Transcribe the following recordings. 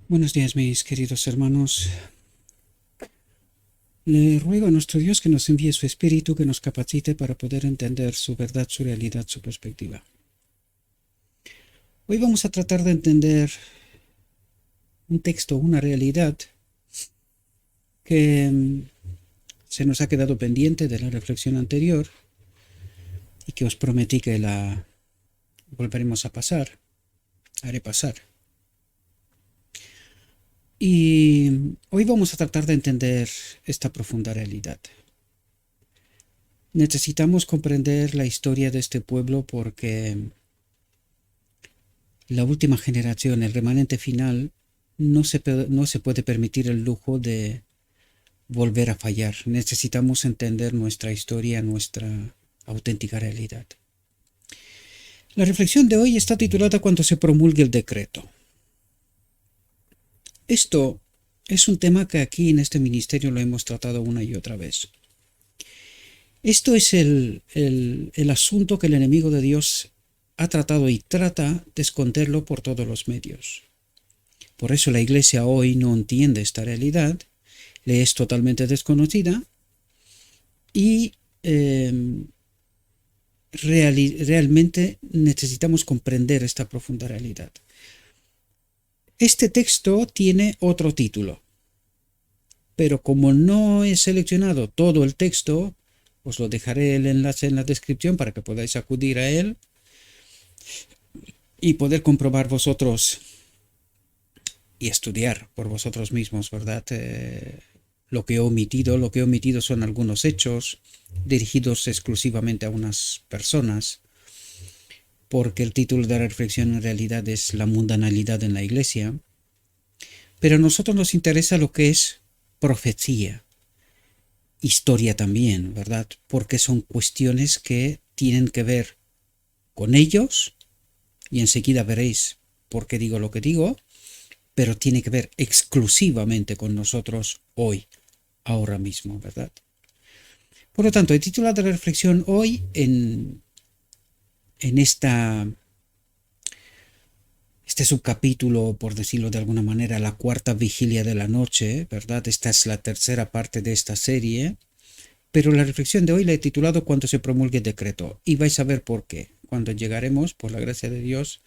Buenos días, mis queridos hermanos. Le ruego a nuestro Dios que nos envíe su Espíritu, que nos capacite para poder entender su verdad, su realidad, su perspectiva. Hoy vamos a tratar de entender un texto, una realidad que se nos ha quedado pendiente de la reflexión anterior y que os prometí que la volveremos a pasar, haré pasar. Y hoy vamos a tratar de entender esta profunda realidad. Necesitamos comprender la historia de este pueblo porque la última generación, el remanente final, no se puede permitir el lujo de volver a fallar. Necesitamos entender nuestra historia, nuestra auténtica realidad. La reflexión de hoy está titulada Cuando se promulgue el decreto. Esto es un tema que aquí en este ministerio lo hemos tratado una y otra vez. Esto es el asunto que el enemigo de Dios ha tratado y trata de esconderlo por todos los medios. Por eso la Iglesia hoy no entiende esta realidad, le es totalmente desconocida y realmente necesitamos comprender esta profunda realidad. Este texto tiene otro título, pero como no he seleccionado todo el texto, os lo dejaré el enlace en la descripción para que podáis acudir a él y poder comprobar vosotros y estudiar por vosotros mismos, ¿verdad? Lo que he omitido son algunos hechos dirigidos exclusivamente a unas personas, porque el título de la reflexión en realidad es la mundanalidad en la Iglesia, pero a nosotros nos interesa lo que es profecía, historia también, ¿verdad? Porque son cuestiones que tienen que ver con ellos, y enseguida veréis por qué digo lo que digo, pero tiene que ver exclusivamente con nosotros hoy, ahora mismo, ¿verdad? Por lo tanto, he titulado la reflexión hoy en este subcapítulo, por decirlo de alguna manera, la cuarta vigilia de la noche, ¿verdad? Esta es la tercera parte de esta serie, pero la reflexión de hoy la he titulado Cuando se promulgue el decreto, y vais a ver por qué. Cuando llegaremos, por la gracia de Dios,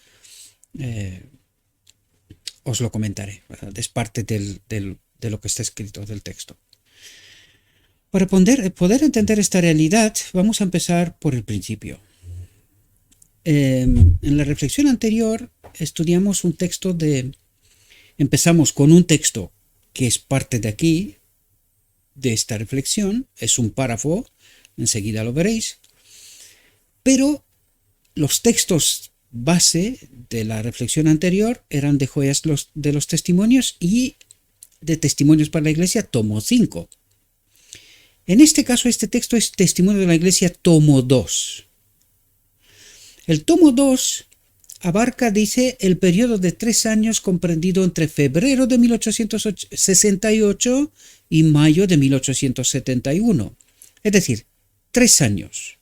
os lo comentaré, ¿verdad? Es parte de lo que está escrito, del texto. Para poder entender esta realidad, vamos a empezar por el principio. En la reflexión anterior estudiamos un texto empezamos con un texto que es parte de aquí, de esta reflexión, es un párrafo, enseguida lo veréis, pero los textos base de la reflexión anterior eran de Joyas de los Testimonios y de Testimonios para la Iglesia, tomo 5. En este caso, este texto es Testimonio de la Iglesia, tomo 2. El tomo 2 abarca, dice, el periodo de 3 años comprendido entre febrero de 1868 y mayo de 1871. Es decir, 3 años.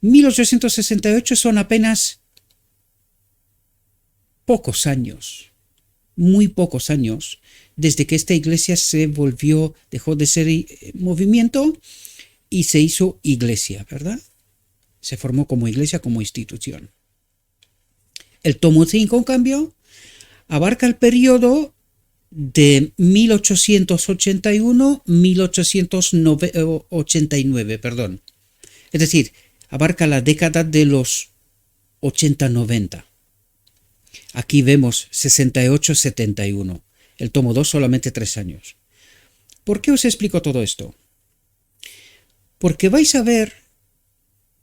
1868 son apenas pocos años, muy pocos años, desde que esta iglesia dejó de ser movimiento y se hizo iglesia, ¿verdad? Se formó como iglesia, como institución. El tomo 5, en cambio, abarca el periodo de 1881-1889, perdón. Es decir, abarca la década de los 80-90. Aquí vemos 68-71. El tomo 2 solamente 3 años. ¿Por qué os explico todo esto? Porque vais a ver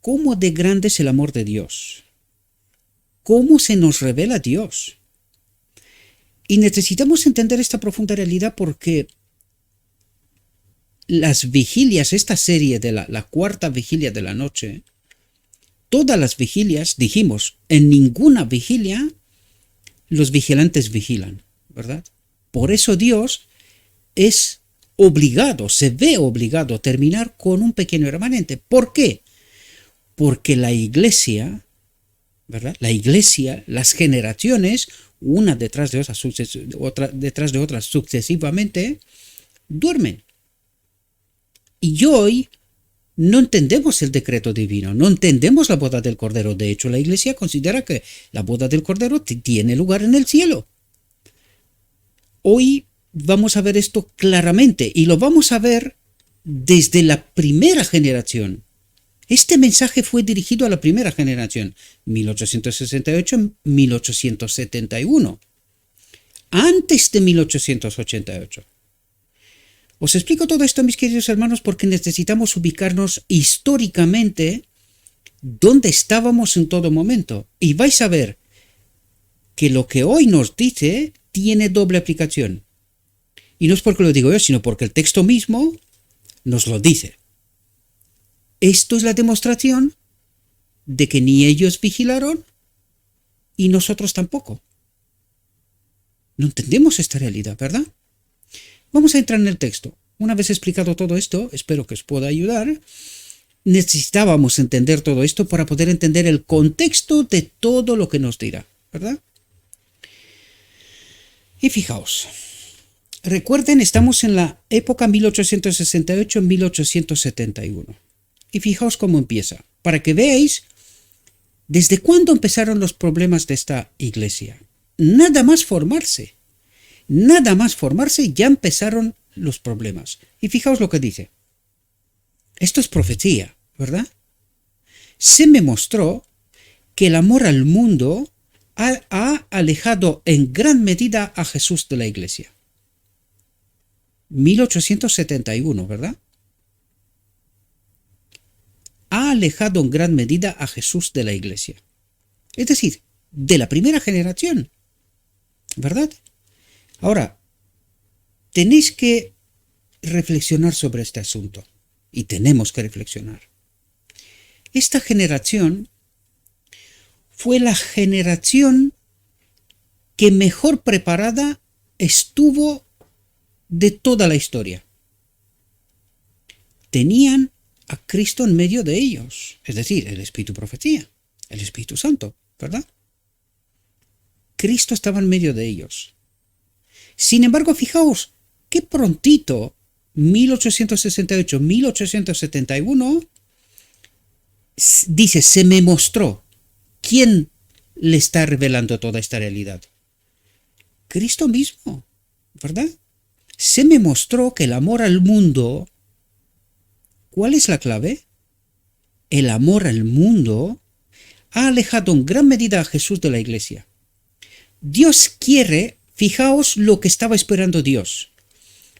cómo de grande es el amor de Dios. Cómo se nos revela Dios. Y necesitamos entender esta profunda realidad porque las vigilias, esta serie de la cuarta vigilia de la noche, todas las vigilias, dijimos, en ninguna vigilia los vigilantes vigilan, ¿verdad? Por eso Dios es obligado, se ve obligado a terminar con un pequeño remanente. ¿Por qué? Porque la iglesia, ¿verdad? La iglesia, las generaciones, una detrás de otra sucesivamente, duermen. Y hoy no entendemos el decreto divino, no entendemos la boda del Cordero. De hecho, la Iglesia considera que la boda del Cordero tiene lugar en el cielo. Hoy vamos a ver esto claramente y lo vamos a ver desde la primera generación. Este mensaje fue dirigido a la primera generación, 1868-1871, antes de 1888. Os explico todo esto, mis queridos hermanos, porque necesitamos ubicarnos históricamente dónde estábamos en todo momento. Y vais a ver que lo que hoy nos dice tiene doble aplicación. Y no es porque lo digo yo, sino porque el texto mismo nos lo dice. Esto es la demostración de que ni ellos vigilaron y nosotros tampoco. No entendemos esta realidad, ¿verdad? Vamos a entrar en el texto. Una vez explicado todo esto, espero que os pueda ayudar. Necesitábamos entender todo esto para poder entender el contexto de todo lo que nos dirá, ¿verdad? Y fijaos, recuerden, estamos en la época 1868-1871. Y fijaos cómo empieza, para que veáis desde cuándo empezaron los problemas de esta iglesia. Nada más formarse, ya empezaron los problemas. Y fijaos lo que dice. Esto es profecía, ¿verdad? Se me mostró que el amor al mundo ha alejado en gran medida a Jesús de la iglesia. 1871, ¿verdad? Ha alejado en gran medida a Jesús de la iglesia. Es decir, de la primera generación, ¿verdad? Ahora, tenéis que reflexionar sobre este asunto. Y tenemos que reflexionar. Esta generación fue la generación que mejor preparada estuvo de toda la historia. Tenían a Cristo en medio de ellos, es decir, el Espíritu Profecía, el Espíritu Santo, ¿verdad? Cristo estaba en medio de ellos. Sin embargo, fijaos, qué prontito, 1868-1871, dice, se me mostró. ¿Quién le está revelando toda esta realidad? Cristo mismo, ¿verdad? Se me mostró que el amor al mundo, ¿cuál es la clave? El amor al mundo ha alejado en gran medida a Jesús de la iglesia. Dios quiere, fijaos lo que estaba esperando Dios.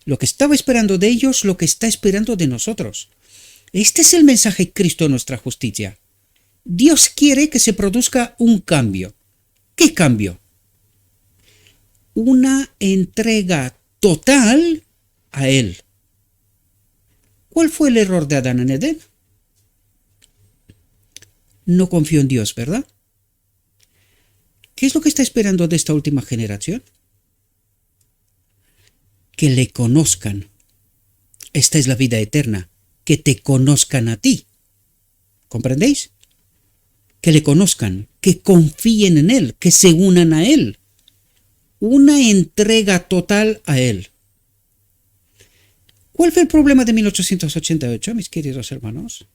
Lo que estaba esperando de ellos, lo que está esperando de nosotros. Este es el mensaje de Cristo, nuestra justicia. Dios quiere que se produzca un cambio. ¿Qué cambio? Una entrega total a Él. ¿Cuál fue el error de Adán en Edén? No confió en Dios, ¿verdad? ¿Qué es lo que está esperando de esta última generación? Que le conozcan. Esta es la vida eterna, que te conozcan a ti. ¿Comprendéis? Que le conozcan, que confíen en Él, que se unan a Él. Una entrega total a Él. ¿Cuál fue el problema de 1888, mis queridos hermanos?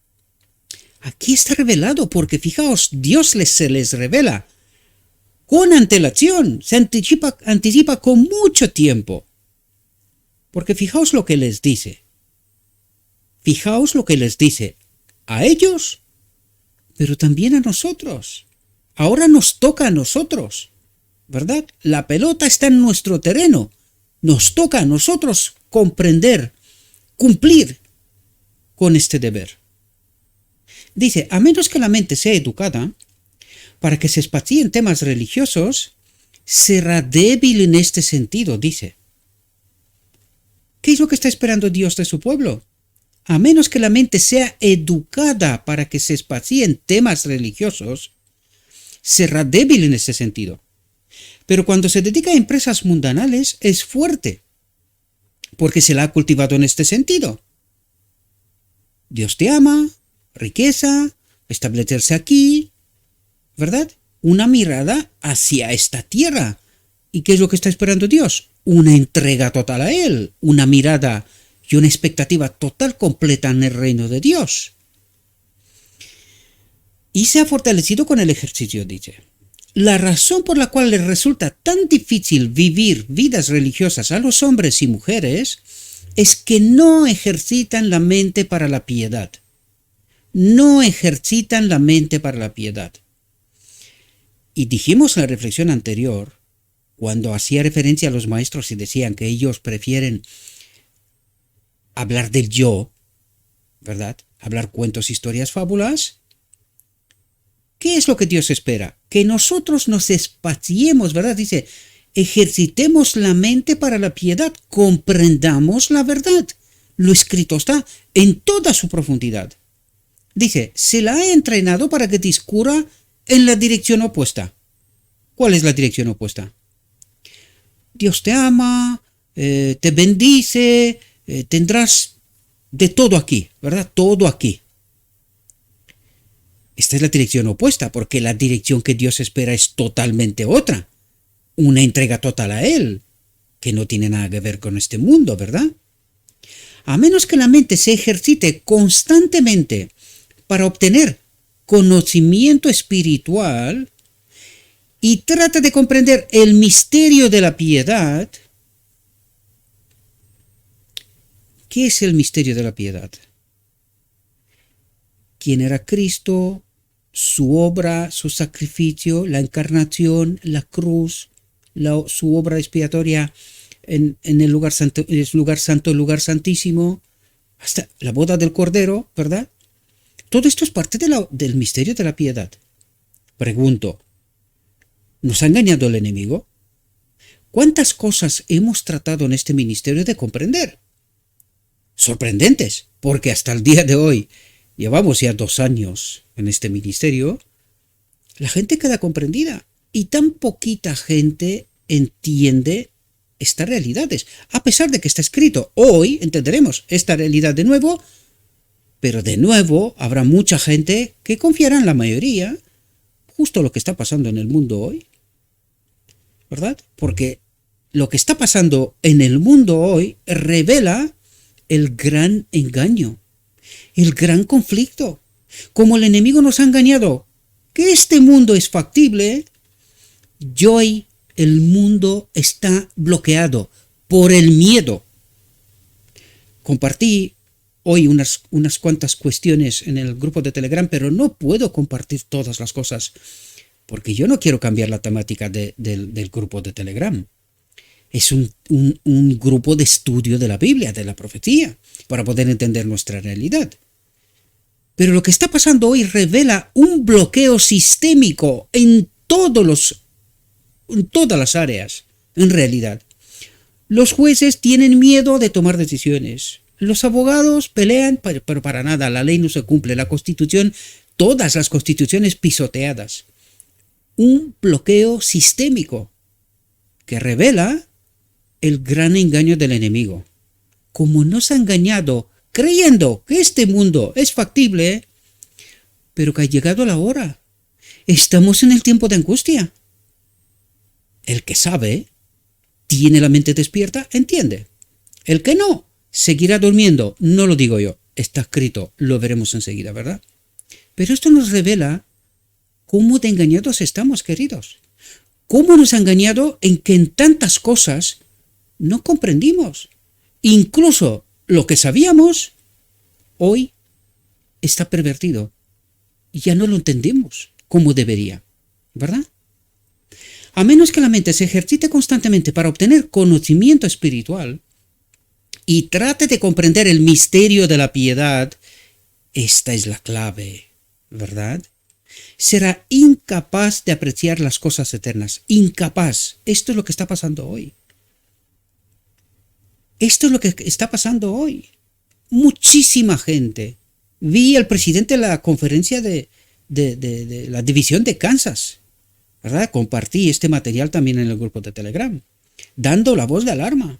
Aquí está revelado, porque fijaos, Dios se les revela con antelación, se anticipa con mucho tiempo. Porque fijaos lo que les dice. Fijaos lo que les dice a ellos, pero también a nosotros. Ahora nos toca a nosotros, ¿verdad? La pelota está en nuestro terreno. Nos toca a nosotros comprender, cumplir con este deber. Dice, a menos que la mente sea educada, para que se espacíe en temas religiosos, será débil en este sentido, dice. ¿Qué es lo que está esperando Dios de su pueblo? A menos que la mente sea educada para que se espacíe en temas religiosos, será débil en ese sentido. Pero cuando se dedica a empresas mundanales, es fuerte, porque se la ha cultivado en este sentido. Dios te ama, riqueza, establecerse aquí, ¿verdad? Una mirada hacia esta tierra, ¿Y qué es lo que está esperando Dios? Una entrega total a Él, una mirada y una expectativa total completa en el reino de Dios. Y se ha fortalecido con el ejercicio, dice. La razón por la cual les resulta tan difícil vivir vidas religiosas a los hombres y mujeres es que no ejercitan la mente para la piedad. No ejercitan la mente para la piedad. Y dijimos en la reflexión anterior, cuando hacía referencia a los maestros y decían que ellos prefieren hablar del yo, ¿verdad? Hablar cuentos, historias, fábulas. ¿Qué es lo que Dios espera? Que nosotros nos espaciemos, ¿verdad? Dice, ejercitemos la mente para la piedad, comprendamos la verdad. Lo escrito está en toda su profundidad. Dice, se la ha entrenado para que discurra en la dirección opuesta. ¿Cuál es la dirección opuesta? Dios te ama, te bendice, tendrás de todo aquí, ¿verdad? Todo aquí. Esta es la dirección opuesta, porque la dirección que Dios espera es totalmente otra. Una entrega total a Él, que no tiene nada que ver con este mundo, ¿verdad? A menos que la mente se ejercite constantemente para obtener conocimiento espiritual y trata de comprender el misterio de la piedad. ¿Qué es el misterio de la piedad? ¿Quién era Cristo? Su obra, su sacrificio, la encarnación, la cruz, su obra expiatoria en el lugar santo, el lugar santísimo, hasta la boda del Cordero, ¿verdad? Todo esto es parte del misterio de la piedad. Pregunto, ¿nos ha engañado el enemigo? ¿Cuántas cosas hemos tratado en este ministerio de comprender? Sorprendentes, porque hasta el día de hoy, llevamos ya 2 años en este ministerio, la gente queda comprendida y tan poquita gente entiende estas realidades. A pesar de que está escrito, hoy entenderemos esta realidad de nuevo, pero de nuevo habrá mucha gente que confiará en la mayoría, justo lo que está pasando en el mundo hoy, ¿verdad? Porque lo que está pasando en el mundo hoy revela el gran engaño, el gran conflicto. Como el enemigo nos ha engañado que este mundo es factible, y hoy el mundo está bloqueado por el miedo. Compartí hoy unas cuantas cuestiones en el grupo de Telegram, pero no puedo compartir todas las cosas, porque yo no quiero cambiar la temática del grupo de Telegram. Es un grupo de estudio de la Biblia, de la profecía, para poder entender nuestra realidad. Pero lo que está pasando hoy revela un bloqueo sistémico en todas las áreas, en realidad. Los jueces tienen miedo de tomar decisiones. Los abogados pelean, pero para nada, la ley no se cumple. La Constitución, todas las constituciones pisoteadas. Un bloqueo sistémico que revela el gran engaño del enemigo. Como nos ha engañado creyendo que este mundo es factible, pero que ha llegado la hora. Estamos en el tiempo de angustia. El que sabe, tiene la mente despierta, entiende. El que no, seguirá durmiendo. No lo digo yo, está escrito, lo veremos enseguida, ¿verdad? Pero esto nos revela cómo de engañados estamos, queridos. Cómo nos ha engañado en que en tantas cosas no comprendimos. Incluso lo que sabíamos, hoy está pervertido. Y ya no lo entendemos como debería, ¿verdad? A menos que la mente se ejercite constantemente para obtener conocimiento espiritual y trate de comprender el misterio de la piedad, esta es la clave, ¿verdad? Será incapaz de apreciar las cosas eternas. Incapaz. Esto es lo que está pasando hoy. Esto es lo que está pasando hoy. Muchísima gente. Vi al presidente de la conferencia de la división de Kansas, ¿verdad? Compartí este material también en el grupo de Telegram, dando la voz de alarma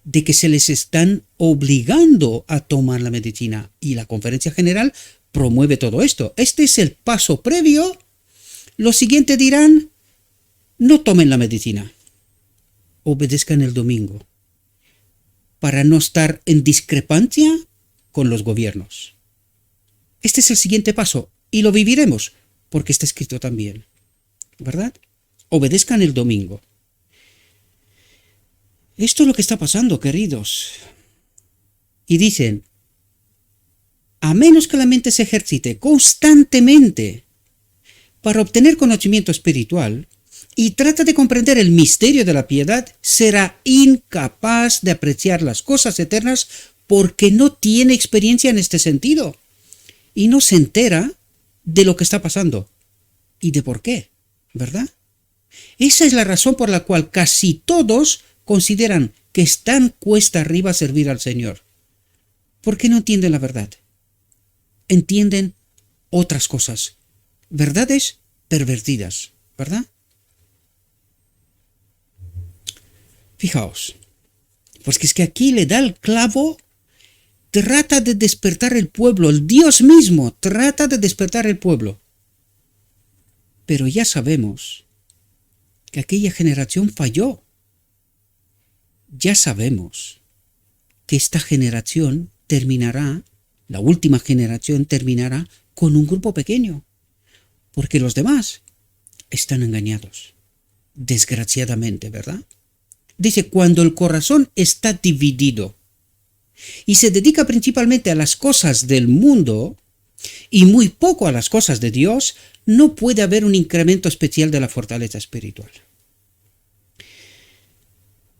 de que se les están obligando a tomar la medicina, y la conferencia general promueve todo esto. Este es el paso previo. Lo siguiente dirán, no tomen la medicina. obedezcan el domingo, para no estar en discrepancia con los gobiernos. Este es el siguiente paso, y lo viviremos, porque está escrito también, ¿verdad? Obedezcan el domingo. Esto es lo que está pasando, queridos. Y dicen, a menos que la mente se ejercite constantemente para obtener conocimiento espiritual y trata de comprender el misterio de la piedad, será incapaz de apreciar las cosas eternas porque no tiene experiencia en este sentido y no se entera de lo que está pasando y de por qué, ¿verdad? Esa es la razón por la cual casi todos consideran que están cuesta arriba a servir al Señor, porque no entienden la verdad. Entienden otras cosas, verdades pervertidas, ¿verdad? Fijaos, pues que es que aquí le da el clavo, trata de despertar el pueblo, el Dios mismo trata de despertar el pueblo. Pero ya sabemos que aquella generación falló. Ya sabemos que esta generación terminará, la última generación terminará con un grupo pequeño, porque los demás están engañados, desgraciadamente, ¿verdad? Dice, cuando el corazón está dividido y se dedica principalmente a las cosas del mundo y muy poco a las cosas de Dios, no puede haber un incremento especial de la fortaleza espiritual.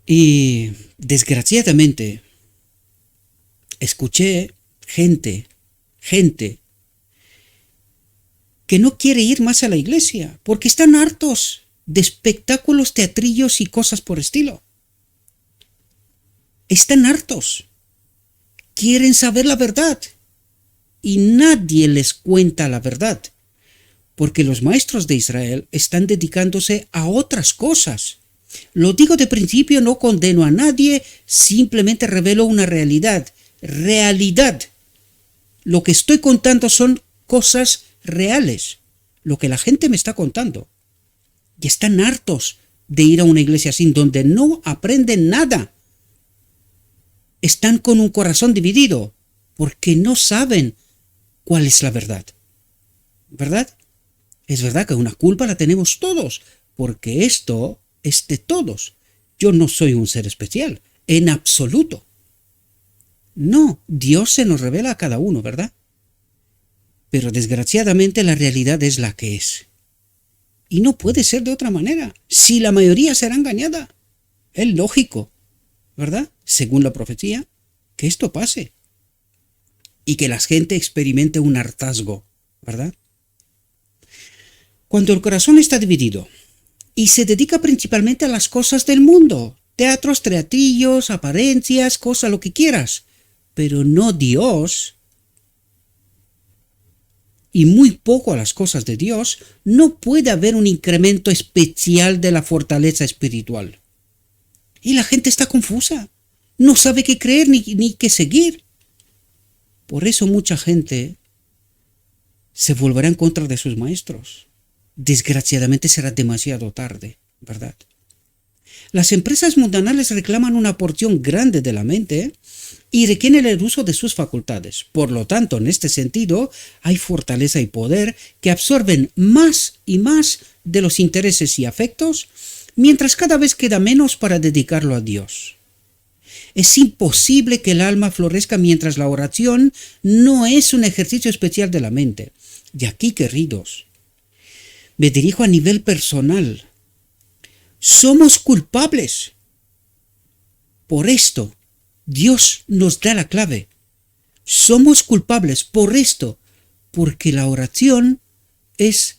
Y desgraciadamente escuché gente que no quiere ir más a la iglesia porque están hartos de espectáculos, teatrillos y cosas por estilo. Están hartos. Quieren saber la verdad y nadie les cuenta la verdad, porque los maestros de Israel están dedicándose a otras cosas. Lo digo de principio, no condeno a nadie, simplemente revelo una realidad. Realidad. Lo que estoy contando son cosas reales, lo que la gente me está contando. Y están hartos de ir a una iglesia así, donde no aprenden nada. Están con un corazón dividido, porque no saben cuál es la verdad. ¿Verdad? Es verdad que una culpa la tenemos todos, porque esto es de todos. Yo no soy un ser especial, en absoluto. No, Dios se nos revela a cada uno, ¿verdad? Pero desgraciadamente la realidad es la que es. Y no puede ser de otra manera. Si la mayoría será engañada, es lógico, ¿verdad? Según la profecía, que esto pase. Y que la gente experimente un hartazgo, ¿verdad? Cuando el corazón está dividido y se dedica principalmente a las cosas del mundo, teatros, teatrillos, apariencias, cosas, lo que quieras, pero no Dios, y muy poco a las cosas de Dios, no puede haber un incremento especial de la fortaleza espiritual. Y la gente está confusa, no sabe qué creer ni qué seguir. Por eso mucha gente se volverá en contra de sus maestros. Desgraciadamente será demasiado tarde, ¿verdad? Las empresas mundanales reclaman una porción grande de la mente y requieren el uso de sus facultades. Por lo tanto, en este sentido, hay fortaleza y poder que absorben más y más de los intereses y afectos, mientras cada vez queda menos para dedicarlo a Dios. Es imposible que el alma florezca mientras la oración no es un ejercicio especial de la mente. Y aquí, queridos, me dirijo a nivel personal. Somos culpables. Por esto, Dios nos da la clave. Somos culpables por esto, porque la oración es,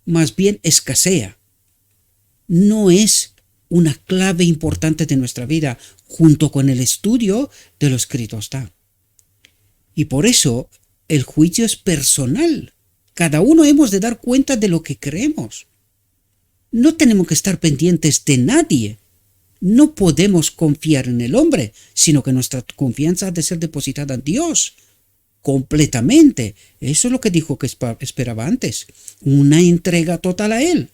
más bien escasea. No es una clave importante de nuestra vida, junto con el estudio de lo escrito está. Y por eso el juicio es personal. Cada uno hemos de dar cuenta de lo que creemos. No tenemos que estar pendientes de nadie. No podemos confiar en el hombre, sino que nuestra confianza ha de ser depositada en Dios, completamente. Eso es lo que dijo que esperaba antes, una entrega total a Él.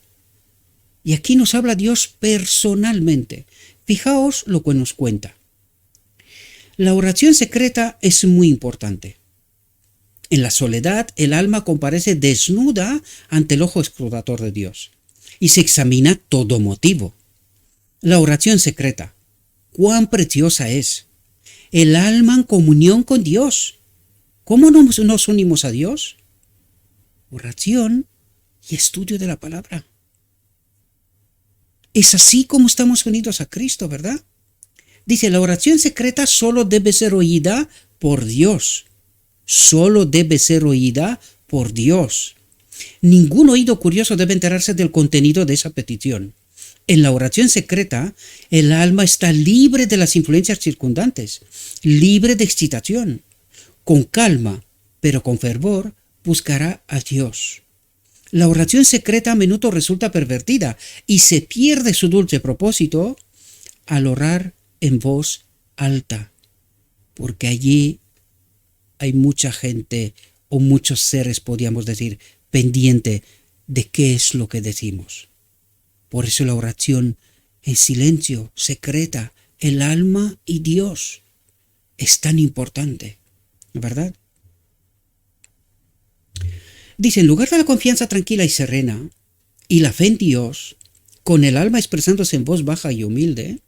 Y aquí nos habla Dios personalmente. Fijaos lo que nos cuenta. La oración secreta es muy importante. En la soledad, el alma comparece desnuda ante el ojo escrutador de Dios y se examina todo motivo. La oración secreta, cuán preciosa es. El alma en comunión con Dios. ¿Cómo nos unimos a Dios? Oración y estudio de la palabra. Es así como estamos unidos a Cristo, ¿verdad? Dice, la oración secreta solo debe ser oída por Dios. Solo debe ser oída por Dios. Ningún oído curioso debe enterarse del contenido de esa petición. En la oración secreta, el alma está libre de las influencias circundantes, libre de excitación. Con calma, pero con fervor, buscará a Dios. La oración secreta a menudo resulta pervertida y se pierde su dulce propósito al orar en voz alta, porque allí hay mucha gente o muchos seres, podríamos decir, pendiente de qué es lo que decimos. Por eso la oración en silencio, secreta, el alma y Dios es tan importante, ¿verdad? Dice, en lugar de la confianza tranquila y serena y la fe en Dios, con el alma expresándose en voz baja y humilde,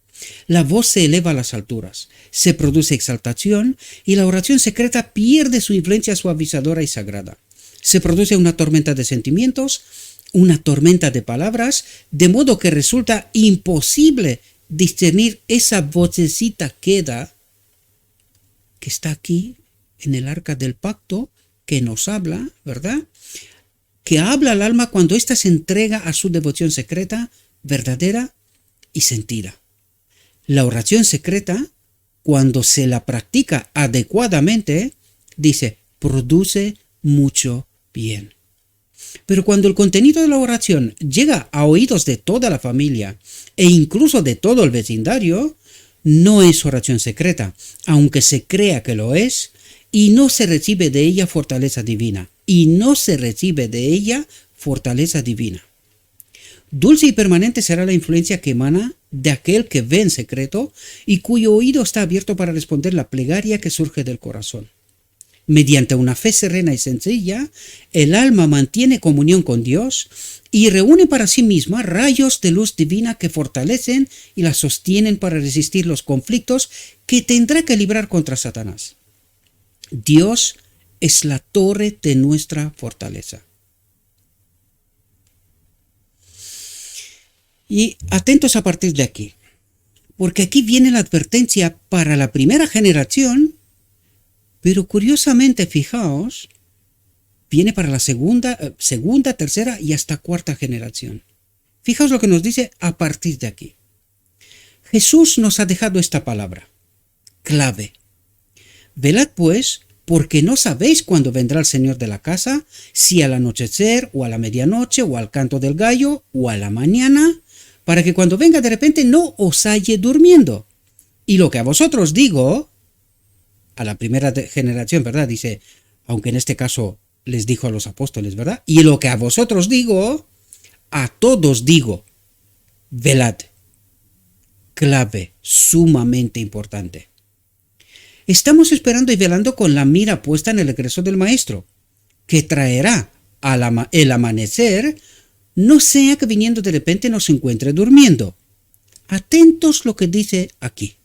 la voz se eleva a las alturas, se produce exaltación y la oración secreta pierde su influencia suavizadora y sagrada. Se produce una tormenta de sentimientos, una tormenta de palabras, de modo que resulta imposible discernir esa vocecita que está aquí en el arca del pacto, que nos habla, ¿verdad? Que habla al alma cuando ésta se entrega a su devoción secreta, verdadera y sentida. La oración secreta, cuando se la practica adecuadamente, dice, produce mucho bien. Pero cuando el contenido de la oración llega a oídos de toda la familia e incluso de todo el vecindario, no es oración secreta, aunque se crea que lo es, y no se recibe de ella fortaleza divina. Dulce y permanente será la influencia que emana de aquel que ve en secreto y cuyo oído está abierto para responder la plegaria que surge del corazón. Mediante una fe serena y sencilla, el alma mantiene comunión con Dios y reúne para sí misma rayos de luz divina que fortalecen y la sostienen para resistir los conflictos que tendrá que librar contra Satanás. Dios es la torre de nuestra fortaleza. Y atentos a partir de aquí, porque aquí viene la advertencia para la primera generación, pero curiosamente, fijaos, viene para la segunda, tercera y hasta cuarta generación. Fijaos lo que nos dice a partir de aquí. Jesús nos ha dejado esta palabra, clave. Velad pues, porque no sabéis cuándo vendrá el Señor de la casa, si al anochecer, o a la medianoche, o al canto del gallo, o a la mañana, para que cuando venga de repente no os halle durmiendo. Y lo que a vosotros digo, a la primera generación, ¿verdad? Dice, aunque en este caso les dijo a los apóstoles, ¿verdad? Y lo que a vosotros digo, a todos digo, velad. Clave, sumamente importante. Estamos esperando y velando con la mira puesta en el regreso del Maestro, que traerá el amanecer, no sea que viniendo de repente nos encuentre durmiendo. Atentos lo que dice aquí.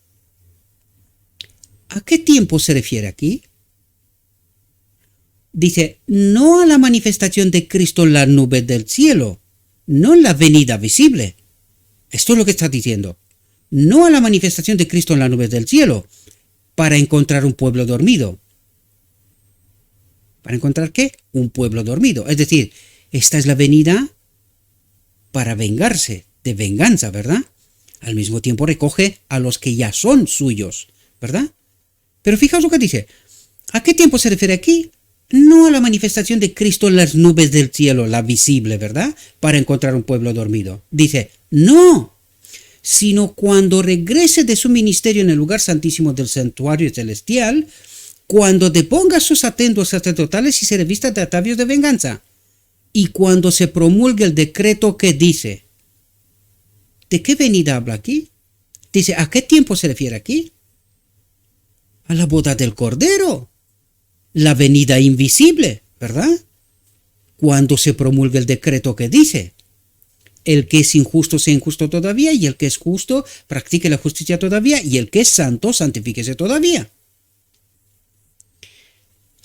¿A qué tiempo se refiere aquí? Dice, no a la manifestación de Cristo en las nubes del cielo, no en la venida visible. Esto es lo que está diciendo. No a la manifestación de Cristo en las nubes del cielo, para encontrar un pueblo dormido. ¿Para encontrar qué? Un pueblo dormido. Es decir, esta es la venida para vengarse, de venganza, ¿verdad? Al mismo tiempo recoge a los que ya son suyos, ¿verdad? Pero fijaos lo que dice. ¿A qué tiempo se refiere aquí? No a la manifestación de Cristo en las nubes del cielo, la visible, ¿verdad? Para encontrar un pueblo dormido. Dice, no, sino cuando regrese de su ministerio en el lugar santísimo del santuario celestial, cuando deponga sus atuendos sacerdotales y se revista de atavios de venganza, y cuando se promulgue el decreto que dice, ¿De qué venida habla aquí? Dice, ¿a qué tiempo se refiere aquí? A la boda del Cordero, la venida invisible, ¿verdad? Cuando se promulga el decreto que dice, el que es injusto sea injusto todavía, y el que es justo practique la justicia todavía, y el que es santo santifíquese todavía.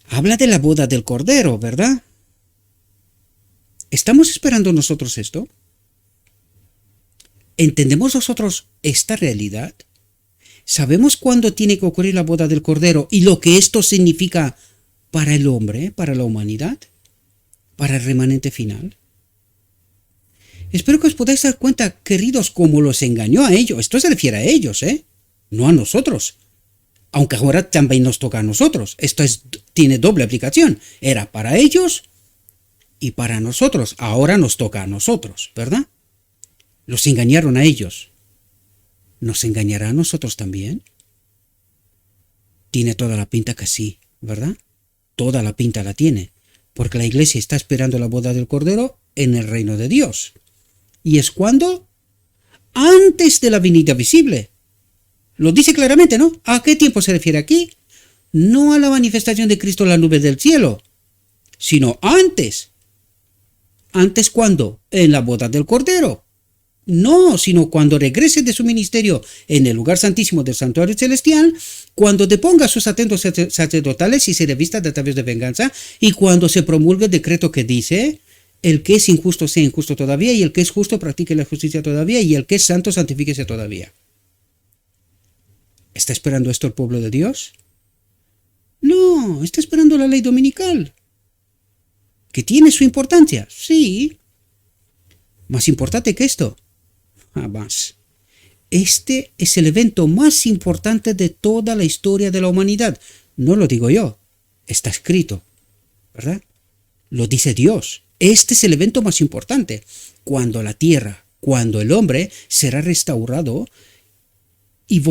Habla de la boda del Cordero, ¿verdad? ¿Estamos esperando nosotros esto? ¿Entendemos nosotros esta realidad? ¿Sabemos cuándo tiene que ocurrir la boda del Cordero y lo que esto significa para el hombre, para la humanidad, para el remanente final? Espero que os podáis dar cuenta, queridos, cómo los engañó a ellos. Esto se refiere a ellos, no a nosotros. Aunque ahora también nos toca a nosotros. Esto tiene doble aplicación. Era para ellos y para nosotros. Ahora nos toca a nosotros, ¿verdad? Los engañaron a ellos. ¿Nos engañará a nosotros también? Tiene toda la pinta que sí, ¿verdad? Toda la pinta la tiene. Porque la iglesia está esperando la boda del Cordero en el reino de Dios. ¿Y es cuándo? Antes de la venida visible. Lo dice claramente, ¿no? ¿A qué tiempo se refiere aquí? No a la manifestación de Cristo en la nube del cielo, sino antes. ¿Antes cuándo? En la boda del Cordero. No, sino cuando regrese de su ministerio en el lugar santísimo del santuario celestial, cuando deponga sus atentos sacerdotales y se revista de atavíos de venganza, y cuando se promulgue el decreto que dice, el que es injusto sea injusto todavía, y el que es justo practique la justicia todavía, y el que es santo santifíquese todavía. ¿Está esperando esto el pueblo de Dios? No, está esperando la ley dominical. ¿Que tiene su importancia? Sí. ¿Más importante que esto? Más. Este es el evento más importante de toda la historia de la humanidad. No lo digo yo, está escrito, ¿verdad? Lo dice Dios. Este es el evento más importante. Cuando la tierra, cuando el hombre será restaurado y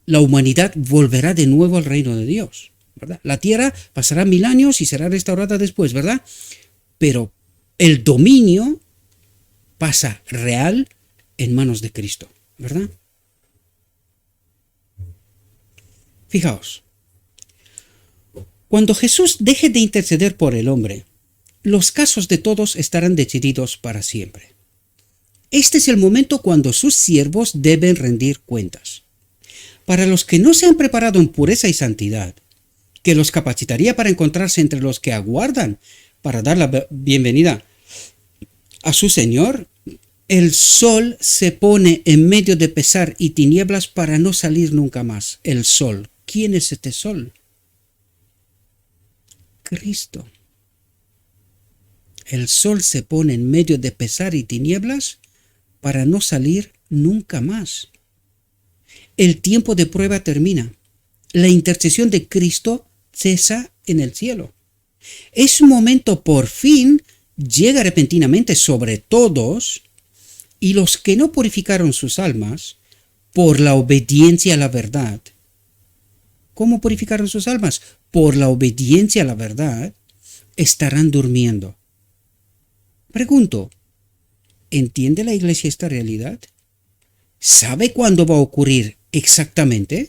la humanidad volverá de nuevo al reino de Dios, ¿verdad? La tierra pasará 1000 años y será restaurada después, ¿verdad? Pero el dominio pasa real en manos de Cristo, ¿verdad? Fijaos, cuando Jesús deje de interceder por el hombre, los casos de todos estarán decididos para siempre. Este es el momento cuando sus siervos deben rendir cuentas. Para los que no se han preparado en pureza y santidad, que los capacitaría para encontrarse entre los que aguardan para dar la bienvenida a su Señor, el sol se pone en medio de pesar y tinieblas para no salir nunca más. El sol. ¿Quién es este sol? Cristo. El sol se pone en medio de pesar y tinieblas para no salir nunca más. El tiempo de prueba termina. La intercesión de Cristo cesa en el cielo. Ese momento por fin llega repentinamente sobre todos, y los que no purificaron sus almas por la obediencia a la verdad. ¿Cómo purificaron sus almas? Por la obediencia a la verdad, estarán durmiendo. Pregunto, ¿entiende la iglesia esta realidad? ¿Sabe cuándo va a ocurrir exactamente?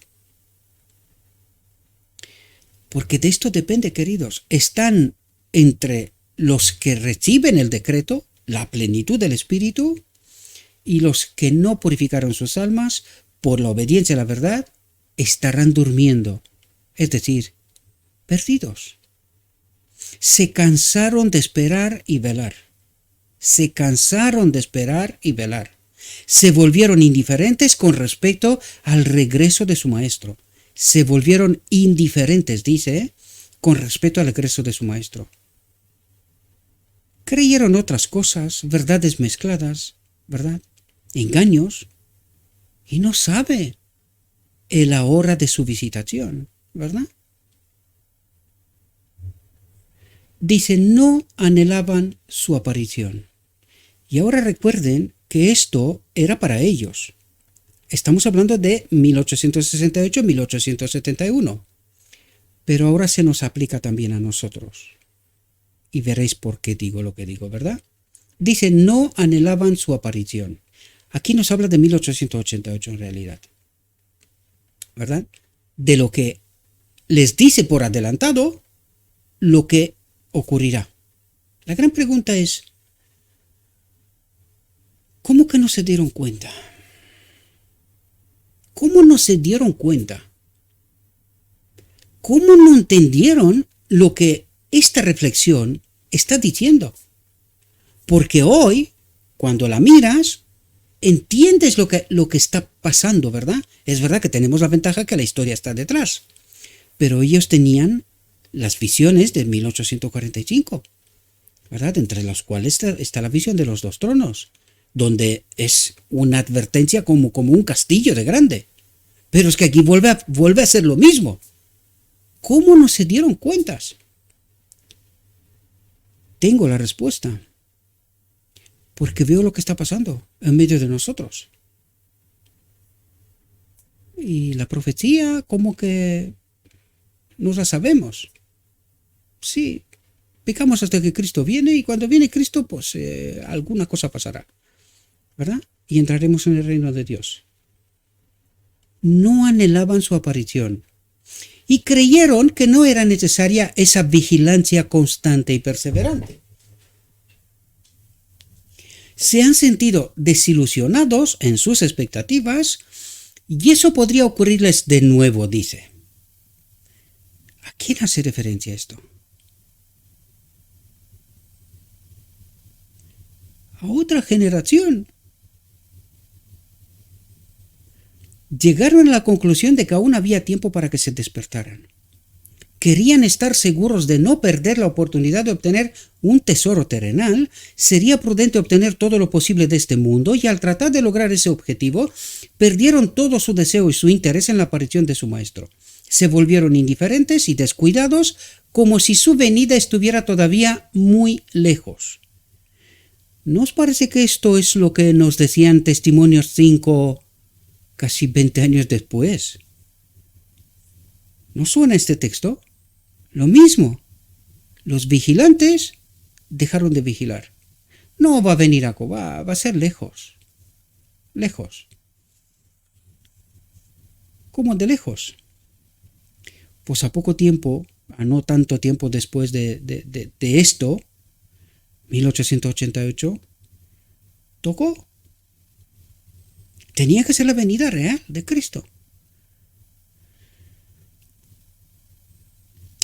Porque de esto depende, queridos. Están entre los que reciben el decreto, la plenitud del Espíritu, y los que no purificaron sus almas por la obediencia a la verdad, estarán durmiendo, es decir, perdidos. Se cansaron de esperar y velar. Se cansaron de esperar y velar. Se volvieron indiferentes con respecto al regreso de su maestro. Se volvieron indiferentes, dice, con respecto al regreso de su maestro. Creyeron otras cosas, verdades mezcladas, ¿verdad? Engaños, y no sabe la hora de su visitación, ¿verdad? Dice, no anhelaban su aparición. Y ahora recuerden que esto era para ellos. Estamos hablando de 1868-1871. Pero ahora se nos aplica también a nosotros. Y veréis por qué digo lo que digo, ¿verdad? Dice, no anhelaban su aparición. Aquí nos habla de 1888 en realidad, ¿verdad? De lo que les dice por adelantado lo que ocurrirá. La gran pregunta es, ¿cómo que no se dieron cuenta? ¿Cómo no se dieron cuenta? ¿Cómo no entendieron lo que esta reflexión está diciendo? Porque hoy, cuando la miras, entiendes lo que está pasando, ¿verdad? Es verdad que tenemos la ventaja que la historia está detrás, pero ellos tenían las visiones de 1845, ¿verdad? Entre las cuales está la visión de los dos tronos, donde es una advertencia como un castillo de grande. Pero es que aquí vuelve a ser lo mismo. ¿Cómo no se dieron cuentas? Tengo la respuesta. Porque veo lo que está pasando en medio de nosotros. Y la profecía, como que no la sabemos. Sí, picamos hasta que Cristo viene, y cuando viene Cristo, pues alguna cosa pasará, ¿verdad? Y entraremos en el reino de Dios. No anhelaban su aparición y creyeron que no era necesaria esa vigilancia constante y perseverante. Se han sentido desilusionados en sus expectativas, y eso podría ocurrirles de nuevo, dice. ¿A quién hace referencia esto? A otra generación. Llegaron a la conclusión de que aún había tiempo para que se despertaran. Querían estar seguros de no perder la oportunidad de obtener un tesoro terrenal. Sería prudente obtener todo lo posible de este mundo, y al tratar de lograr ese objetivo, perdieron todo su deseo y su interés en la aparición de su maestro. Se volvieron indiferentes y descuidados, como si su venida estuviera todavía muy lejos. ¿No os parece que esto es lo que nos decían Testimonios 5, casi 20 años después? ¿No suena este texto? Lo mismo. Los vigilantes dejaron de vigilar. No va a venir va a ser lejos. Lejos. ¿Cómo de lejos? Pues a poco tiempo, a no tanto tiempo después de esto, 1888, tocó. Tenía que ser la venida real de Cristo.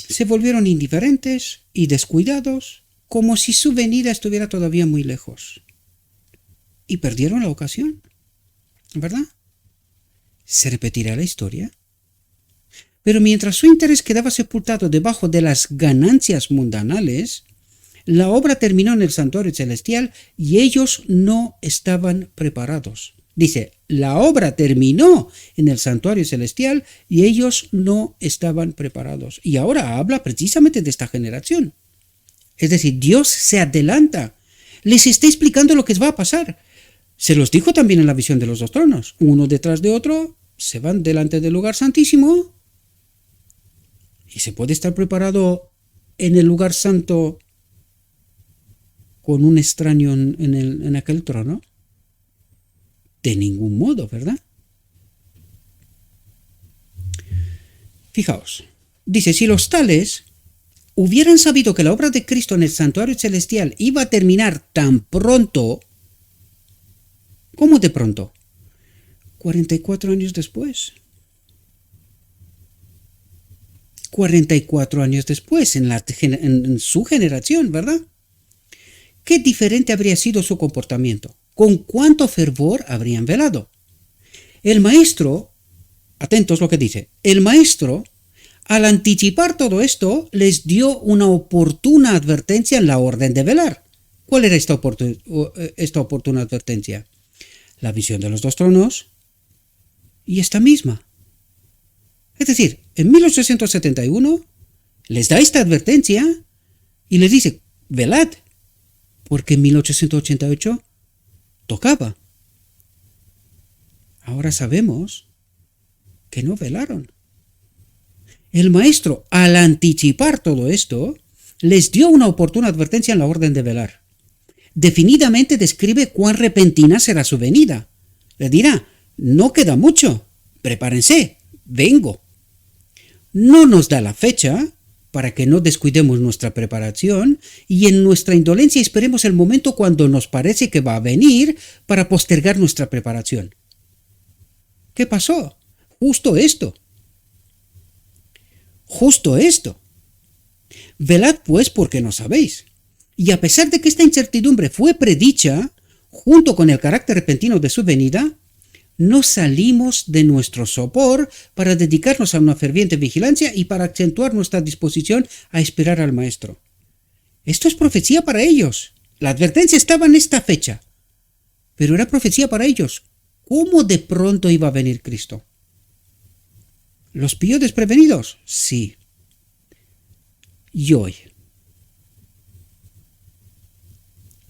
Se volvieron indiferentes y descuidados, como si su venida estuviera todavía muy lejos. Y perdieron la ocasión, ¿verdad? ¿Se repetirá la historia? Pero mientras su interés quedaba sepultado debajo de las ganancias mundanales, la obra terminó en el santuario celestial y ellos no estaban preparados. Dice, la obra terminó en el santuario celestial y ellos no estaban preparados. Y ahora habla precisamente de esta generación. Es decir, Dios se adelanta. Les está explicando lo que va a pasar. Se los dijo también en la visión de los dos tronos. Uno detrás de otro, se van delante del lugar santísimo. Y se puede estar preparado en el lugar santo con un extraño en aquel trono. De ningún modo, ¿verdad? Fijaos, dice, si los tales hubieran sabido que la obra de Cristo en el santuario celestial iba a terminar tan pronto, ¿cómo de pronto? 44 años después. 44 años después, en su generación, ¿verdad? ¿Qué diferente habría sido su comportamiento? ¿Con cuánto fervor habrían velado? El maestro, atentos lo que dice, el maestro, al anticipar todo esto, les dio una oportuna advertencia en la orden de velar. ¿Cuál era esta oportuna advertencia? La visión de los dos tronos y esta misma. Es decir, en 1871 les da esta advertencia y les dice, velad, porque en 1888 tocaba. Ahora sabemos que no velaron. El maestro, al anticipar todo esto, les dio una oportuna advertencia en la orden de velar. Definidamente describe cuán repentina será su venida. Le dirá, no queda mucho, prepárense, vengo. No nos da la fecha para que no descuidemos nuestra preparación y en nuestra indolencia esperemos el momento cuando nos parece que va a venir para postergar nuestra preparación. ¿Qué pasó? Justo esto. Justo esto. Velad pues porque no sabéis. Y a pesar de que esta incertidumbre fue predicha, junto con el carácter repentino de su venida, no salimos de nuestro sopor para dedicarnos a una ferviente vigilancia y para acentuar nuestra disposición a esperar al Maestro. Esto es profecía para ellos. La advertencia estaba en esta fecha, pero era profecía para ellos. ¿Cómo de pronto iba a venir Cristo? ¿Los pilló desprevenidos? Sí. Y hoy.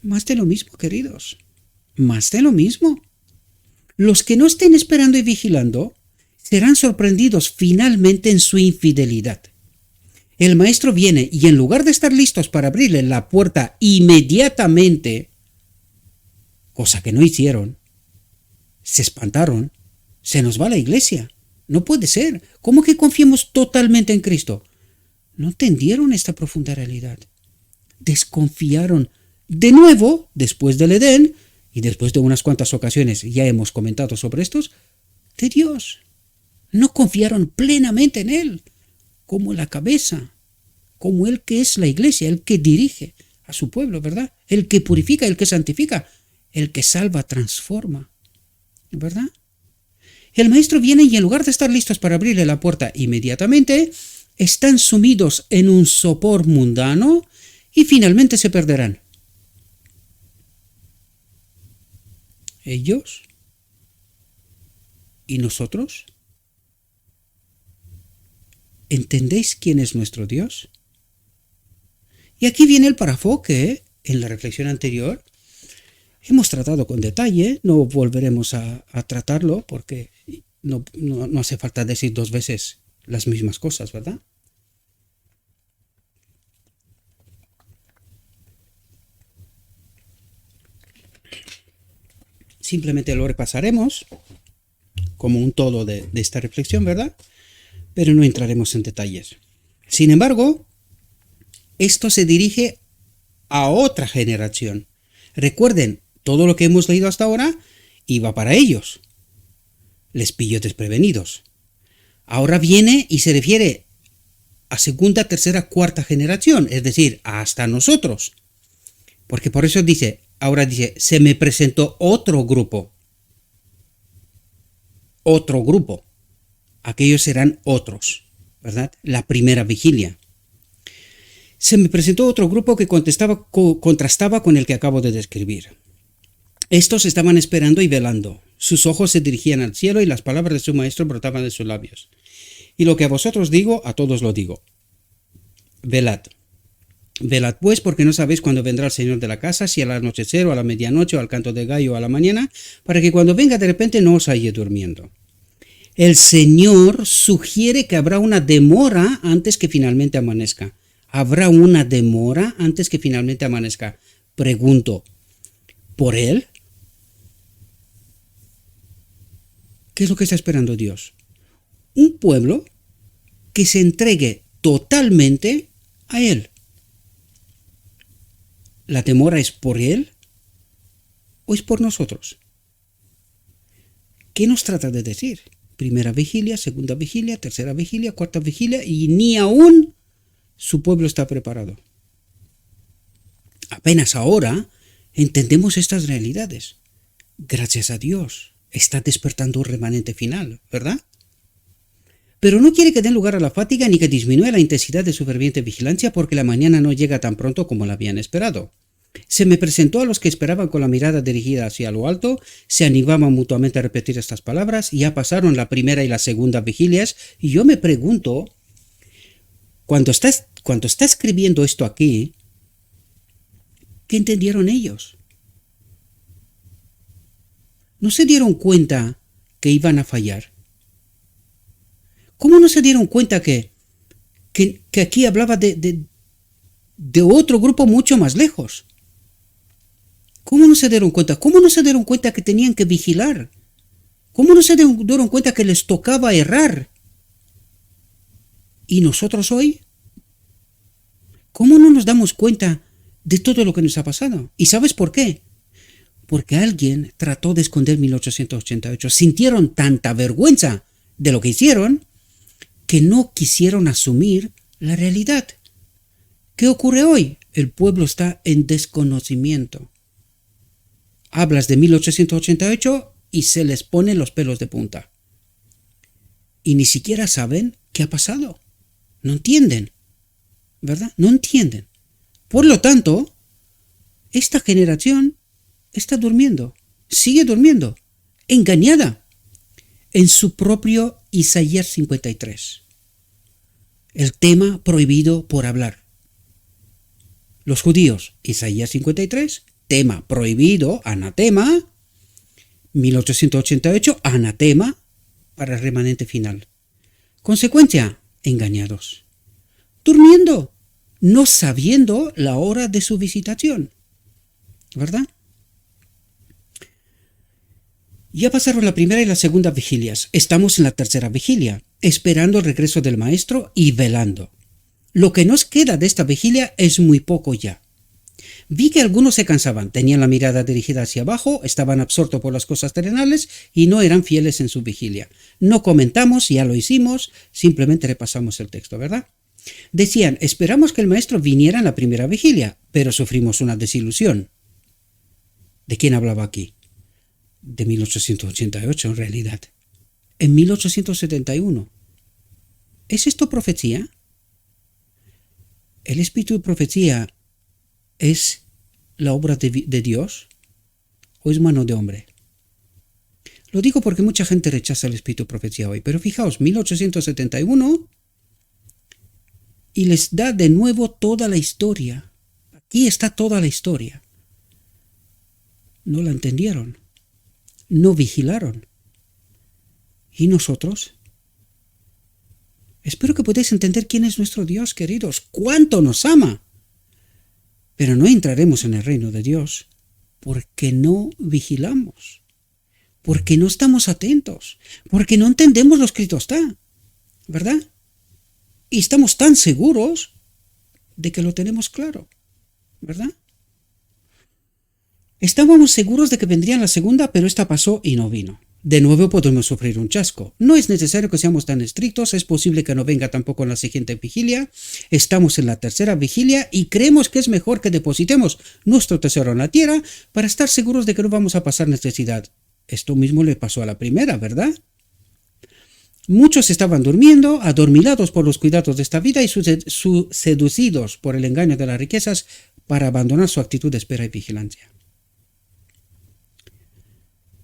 Más de lo mismo, queridos. Más de lo mismo. Los que no estén esperando y vigilando serán sorprendidos finalmente en su infidelidad. El Maestro viene y en lugar de estar listos para abrirle la puerta inmediatamente, cosa que no hicieron, se espantaron, se nos va la iglesia. No puede ser. ¿Cómo que confiemos totalmente en Cristo? No entendieron esta profunda realidad. Desconfiaron de nuevo, después del Edén, y después de unas cuantas ocasiones ya hemos comentado sobre estos, de Dios. No confiaron plenamente en Él, como la cabeza, como el que es la iglesia, el que dirige a su pueblo, ¿verdad? El que purifica, el que santifica, el que salva, transforma, ¿verdad? El Maestro viene y en lugar de estar listos para abrirle la puerta inmediatamente, están sumidos en un sopor mundano y finalmente se perderán. ¿Ellos? ¿Y nosotros? ¿Entendéis quién es nuestro Dios? Y aquí viene el párrafo que, en la reflexión anterior, hemos tratado con detalle. No volveremos a tratarlo porque no hace falta decir dos veces las mismas cosas, ¿verdad? Simplemente lo repasaremos como un todo de esta reflexión, ¿verdad? Pero no entraremos en detalles. Sin embargo, esto se dirige a otra generación. Recuerden, todo lo que hemos leído hasta ahora iba para ellos. Les pilló desprevenidos. Ahora viene y se refiere a segunda, tercera, cuarta generación, es decir, hasta nosotros. Porque por eso dice, ahora dice, se me presentó otro grupo. Otro grupo. Aquellos serán otros, ¿verdad? La primera vigilia. Se me presentó otro grupo que contrastaba con el que acabo de describir. Estos estaban esperando y velando. Sus ojos se dirigían al cielo y las palabras de su maestro brotaban de sus labios. Y lo que a vosotros digo, a todos lo digo. Velad. Velad pues, porque no sabéis cuándo vendrá el Señor de la casa, si al anochecer o a la medianoche o al canto de gallo o a la mañana, para que cuando venga de repente no os halle durmiendo. El Señor sugiere que habrá una demora antes que finalmente amanezca. ¿Habrá una demora antes que finalmente amanezca? Pregunto, ¿por Él? ¿Qué es lo que está esperando Dios? Un pueblo que se entregue totalmente a Él. ¿La demora es por Él o es por nosotros? ¿Qué nos trata de decir? Primera vigilia, segunda vigilia, tercera vigilia, cuarta vigilia y ni aún su pueblo está preparado. Apenas ahora entendemos estas realidades. Gracias a Dios, está despertando un remanente final, ¿verdad? Pero no quiere que den lugar a la fatiga ni que disminuya la intensidad de su ferviente vigilancia porque la mañana no llega tan pronto como la habían esperado. Se me presentó a los que esperaban con la mirada dirigida hacia lo alto, se animaban mutuamente a repetir estas palabras y ya pasaron la primera y la segunda vigilias y yo me pregunto, cuando está escribiendo esto aquí, ¿qué entendieron ellos? ¿No se dieron cuenta que iban a fallar? ¿Cómo no se dieron cuenta que aquí hablaba de otro grupo mucho más lejos? ¿Cómo no se dieron cuenta? ¿Cómo no se dieron cuenta que tenían que vigilar? ¿Cómo no se dieron cuenta que les tocaba errar? ¿Y nosotros hoy? ¿Cómo no nos damos cuenta de todo lo que nos ha pasado? ¿Y sabes por qué? Porque alguien trató de esconder 1888. Sintieron tanta vergüenza de lo que hicieron que no quisieron asumir la realidad. ¿Qué ocurre hoy? El pueblo está en desconocimiento. Hablas de 1888 y se les ponen los pelos de punta. Y ni siquiera saben qué ha pasado. No entienden, ¿verdad? No entienden. Por lo tanto, esta generación está durmiendo, sigue durmiendo, engañada en su propio Isaías 53. El tema prohibido por hablar. Los judíos, Isaías 53, tema prohibido, anatema, 1888, anatema para el remanente final. Consecuencia, engañados, durmiendo, no sabiendo la hora de su visitación, ¿verdad? Ya pasaron la primera y la segunda vigilias. Estamos en la tercera vigilia, esperando el regreso del Maestro y velando. Lo que nos queda de esta vigilia es muy poco ya. Vi que algunos se cansaban, tenían la mirada dirigida hacia abajo, estaban absortos por las cosas terrenales y no eran fieles en su vigilia. No comentamos, ya lo hicimos, simplemente repasamos el texto, ¿verdad? Decían, esperamos que el Maestro viniera en la primera vigilia, pero sufrimos una desilusión. ¿De quién hablaba aquí? De 1888 en realidad. En 1871. ¿Es esto profecía? ¿El espíritu de profecía es la obra de Dios o es mano de hombre? Lo digo porque mucha gente rechaza el espíritu de profecía hoy, pero fijaos, 1871 y les da de nuevo toda la historia. Aquí está toda la historia. No la entendieron, no vigilaron. ¿Y nosotros? Espero que podáis entender quién es nuestro Dios, queridos, cuánto nos ama. Pero no entraremos en el reino de Dios porque no vigilamos, porque no estamos atentos, porque no entendemos lo escrito está, ¿verdad? Y estamos tan seguros de que lo tenemos claro, ¿verdad? Estábamos seguros de que vendría la segunda, pero esta pasó y no vino. De nuevo podemos sufrir un chasco. No es necesario que seamos tan estrictos, es posible que no venga tampoco en la siguiente vigilia. Estamos en la tercera vigilia y creemos que es mejor que depositemos nuestro tesoro en la tierra para estar seguros de que no vamos a pasar necesidad. Esto mismo le pasó a la primera, ¿verdad? Muchos estaban durmiendo, adormilados por los cuidados de esta vida y seducidos por el engaño de las riquezas para abandonar su actitud de espera y vigilancia.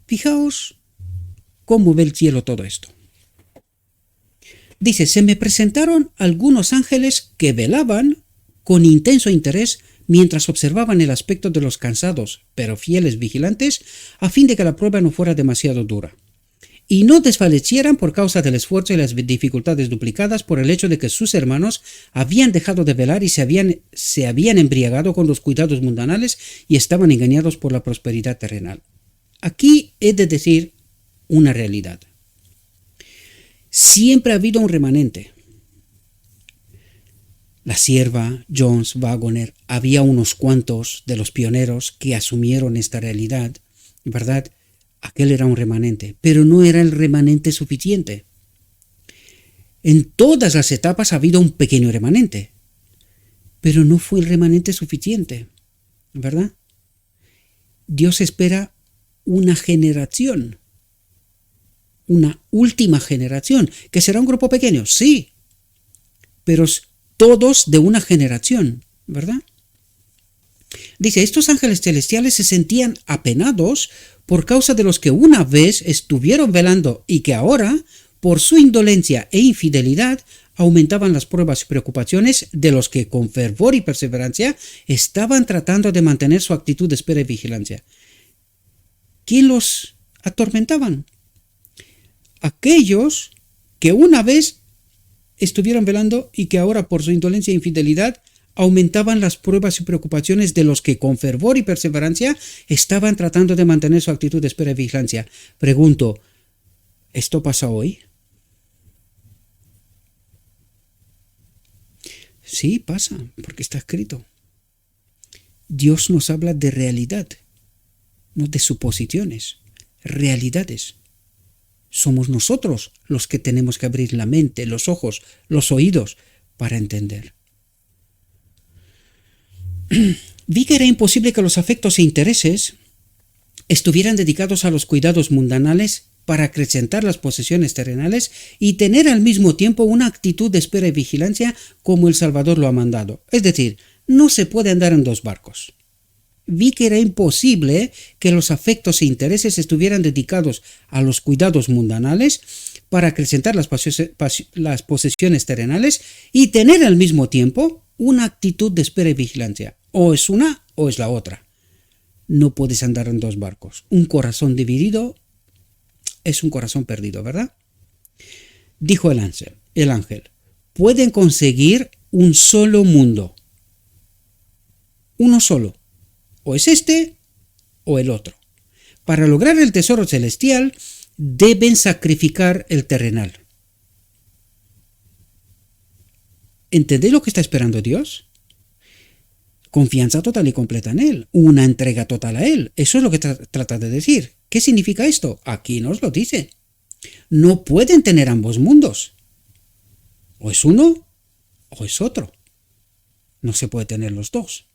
Fijaos cómo ve el cielo todo esto. Dice, se me presentaron algunos ángeles que velaban con intenso interés mientras observaban el aspecto de los cansados, pero fieles vigilantes, a fin de que la prueba no fuera demasiado dura, y no desfallecieran por causa del esfuerzo y las dificultades duplicadas por el hecho de que sus hermanos habían dejado de velar y se habían embriagado con los cuidados mundanales y estaban engañados por la prosperidad terrenal. Aquí he de decir una realidad. Siempre ha habido un remanente. La Sierva, Jones, Wagoner, había unos cuantos de los pioneros que asumieron esta realidad, ¿verdad? Aquel era un remanente, pero no era el remanente suficiente. En todas las etapas ha habido un pequeño remanente, pero no fue el remanente suficiente, ¿verdad? Dios espera una generación, una última generación, que será un grupo pequeño, sí, pero todos de una generación, ¿verdad? Dice, estos ángeles celestiales se sentían apenados por causa de los que una vez estuvieron velando y que ahora, por su indolencia e infidelidad, aumentaban las pruebas y preocupaciones de los que con fervor y perseverancia estaban tratando de mantener su actitud de espera y vigilancia. ¿Quién los atormentaban? Aquellos que una vez estuvieron velando y que ahora por su indolencia e infidelidad aumentaban las pruebas y preocupaciones de los que con fervor y perseverancia estaban tratando de mantener su actitud de espera y vigilancia. Pregunto, ¿Esto pasa hoy? Sí, pasa, porque está escrito. Dios nos habla de realidad, no de suposiciones, realidades. Somos nosotros los que tenemos que abrir la mente, los ojos, los oídos para entender. Vi que era imposible que los afectos e intereses estuvieran dedicados a los cuidados mundanales para acrecentar las posesiones terrenales y tener al mismo tiempo una actitud de espera y vigilancia como el Salvador lo ha mandado. Es decir, no se puede andar en dos barcos. Vi que era imposible que los afectos e intereses estuvieran dedicados a los cuidados mundanales para acrecentar las posesiones terrenales y tener al mismo tiempo una actitud de espera y vigilancia. O es una o es la otra. No puedes andar en dos barcos. Un corazón dividido es un corazón perdido, ¿verdad? Dijo el ángel, pueden conseguir un solo mundo. Uno solo. O es este o el otro. Para lograr el tesoro celestial, deben sacrificar el terrenal. ¿Entendéis lo que está esperando Dios? Confianza total y completa en Él, una entrega total a Él. Eso es lo que trata de decir. ¿Qué significa esto? Aquí nos lo dice. No pueden tener ambos mundos. O es uno o es otro. No se puede tener los dos.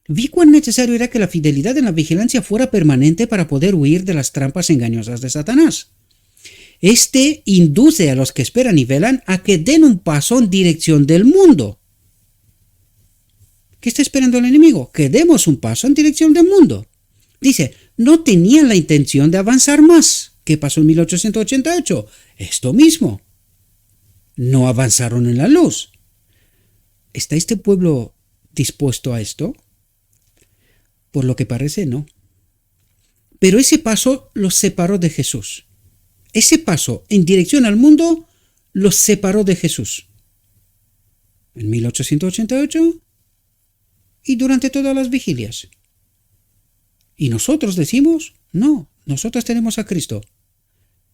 Vi cuán necesario era que la fidelidad en la vigilancia fuera permanente para poder huir de las trampas engañosas de Satanás. Este induce a los que esperan y velan a que den un paso en dirección del mundo. ¿Qué está esperando el enemigo? Que demos un paso en dirección del mundo. Dice, no tenían la intención de avanzar más. ¿Qué pasó en 1888? Esto mismo. No avanzaron en la luz. ¿Está este pueblo dispuesto a esto? Por lo que parece, no. Pero ese paso los separó de Jesús. Ese paso en dirección al mundo los separó de Jesús. En 1888 y durante todas las vigilias. Y nosotros decimos, no, nosotros tenemos a Cristo.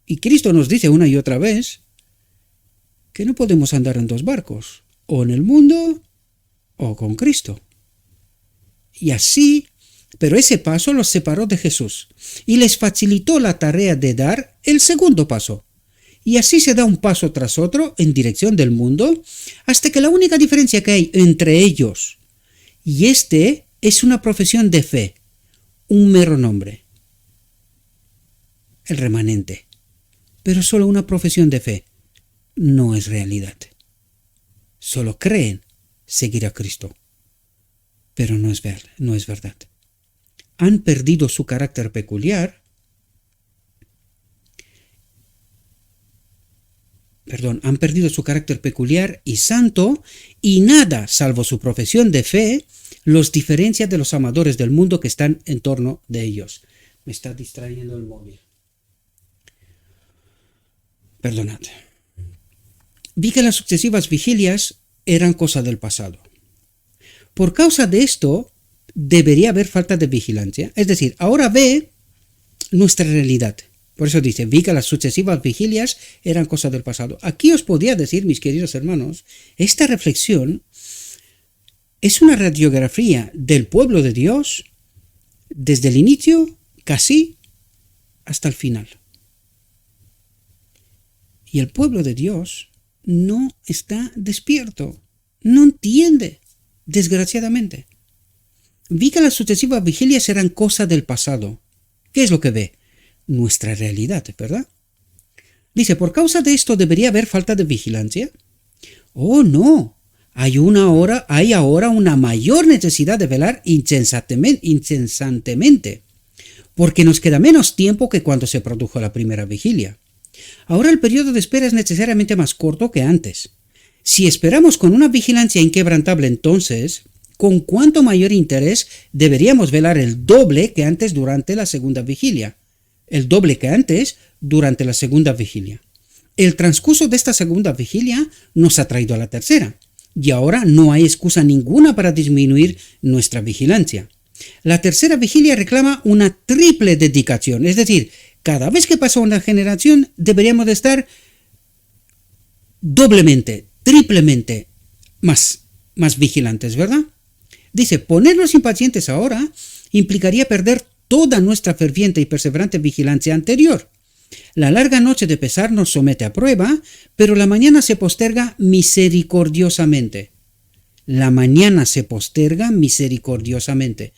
Y Cristo nos dice una y otra vez que no podemos andar en dos barcos, o en el mundo o con Cristo. Y así, pero ese paso los separó de Jesús y les facilitó la tarea de dar el segundo paso. Y así se da un paso tras otro en dirección del mundo, hasta que la única diferencia que hay entre ellos y este es una profesión de fe, un mero nombre, el remanente. Pero solo una profesión de fe no es realidad. Solo creen seguir a Cristo, pero no es verdad. Han perdido su carácter peculiar, han perdido su carácter peculiar y santo, y nada, salvo su profesión de fe, los diferencia de los amadores del mundo que están en torno de ellos. Me está distrayendo el móvil. Perdonad. Vi que las sucesivas vigilias eran cosa del pasado. Por causa de esto, debería haber falta de vigilancia. Es decir, ahora ve nuestra realidad. Por eso dice, vi que las sucesivas vigilias eran cosa del pasado. Aquí os podía decir, mis queridos hermanos, esta reflexión es una radiografía del pueblo de Dios desde el inicio casi hasta el final. Y el pueblo de Dios no está despierto, no entiende, desgraciadamente. Vi que las sucesivas vigilias eran cosa del pasado. ¿Qué es lo que ve? Nuestra realidad, ¿verdad? Dice, por causa de esto debería haber falta de vigilancia. Oh, no. Hay ahora una mayor necesidad de velar incesantemente, porque nos queda menos tiempo que cuando se produjo la primera vigilia. Ahora el periodo de espera es necesariamente más corto que antes. Si esperamos con una vigilancia inquebrantable entonces, ¿con cuánto mayor interés deberíamos velar el doble que antes durante la segunda vigilia? El doble que antes durante la segunda vigilia. El transcurso de esta segunda vigilia nos ha traído a la tercera, y ahora no hay excusa ninguna para disminuir nuestra vigilancia. La tercera vigilia reclama una triple dedicación, es decir, Cada vez que pasa una generación deberíamos de estar doblemente, triplemente más vigilantes, ¿verdad? Dice, ponernos impacientes ahora implicaría perder toda nuestra ferviente y perseverante vigilancia anterior. La larga noche de pesar nos somete a prueba, pero la mañana se posterga misericordiosamente. La mañana se posterga misericordiosamente,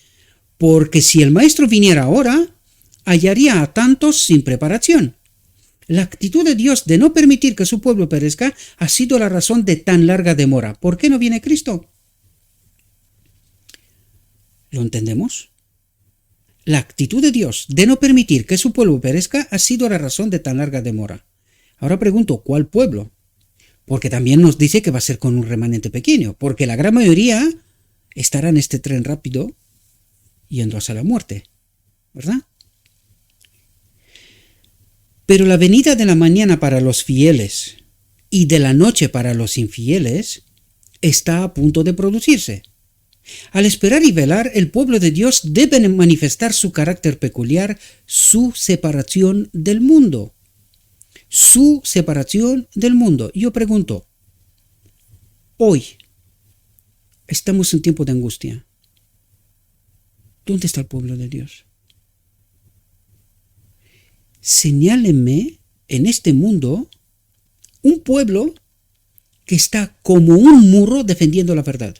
porque si el Maestro viniera ahora, hallaría a tantos sin preparación. La actitud de Dios de no permitir que su pueblo perezca ha sido la razón de tan larga demora. ¿Por qué no viene Cristo? ¿Lo entendemos? La actitud de Dios de no permitir que su pueblo perezca ha sido la razón de tan larga demora. Ahora pregunto, ¿cuál pueblo? Porque también nos dice que va a ser con un remanente pequeño, porque la gran mayoría estará en este tren rápido yendo hacia la muerte, ¿verdad? Pero la venida de la mañana para los fieles y de la noche para los infieles está a punto de producirse. Al esperar y velar, el pueblo de Dios debe manifestar su carácter peculiar, su separación del mundo. Su separación del mundo. Yo pregunto, hoy estamos en tiempo de angustia. ¿Dónde está el pueblo de Dios? Señálenme en este mundo un pueblo que está como un muro defendiendo la verdad.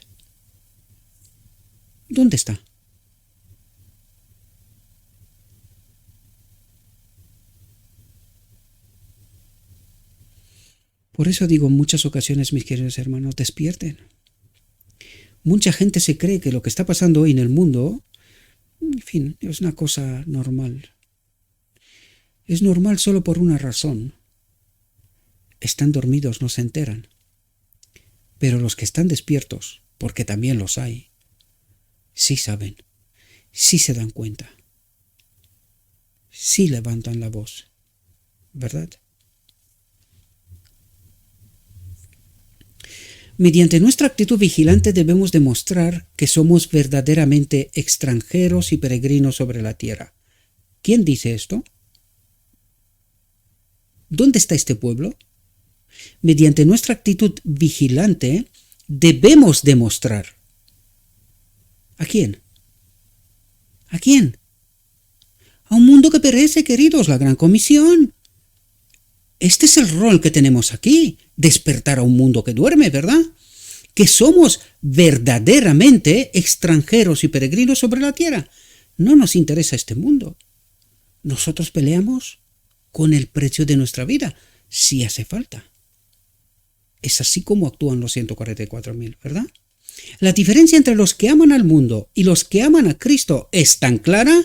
¿Dónde está? Por eso digo en muchas ocasiones, mis queridos hermanos, despierten. Mucha gente se cree que lo que está pasando hoy en el mundo, en fin, es una cosa normal. Es normal solo por una razón. Están dormidos, no se enteran. Pero los que están despiertos, porque también los hay, sí saben, sí se dan cuenta, sí levantan la voz, ¿verdad? Mediante nuestra actitud vigilante debemos demostrar que somos verdaderamente extranjeros y peregrinos sobre la tierra. ¿Quién dice esto? ¿Dónde está este pueblo? Mediante nuestra actitud vigilante debemos demostrar. ¿A quién? ¿A quién? A un mundo que perece, queridos, la gran comisión. Este es el rol que tenemos aquí, despertar a un mundo que duerme, ¿verdad? Que somos verdaderamente extranjeros y peregrinos sobre la tierra. No nos interesa este mundo. Nosotros peleamos con el precio de nuestra vida, si hace falta. Es así como actúan los 144.000, ¿verdad? La diferencia entre los que aman al mundo y los que aman a Cristo es tan clara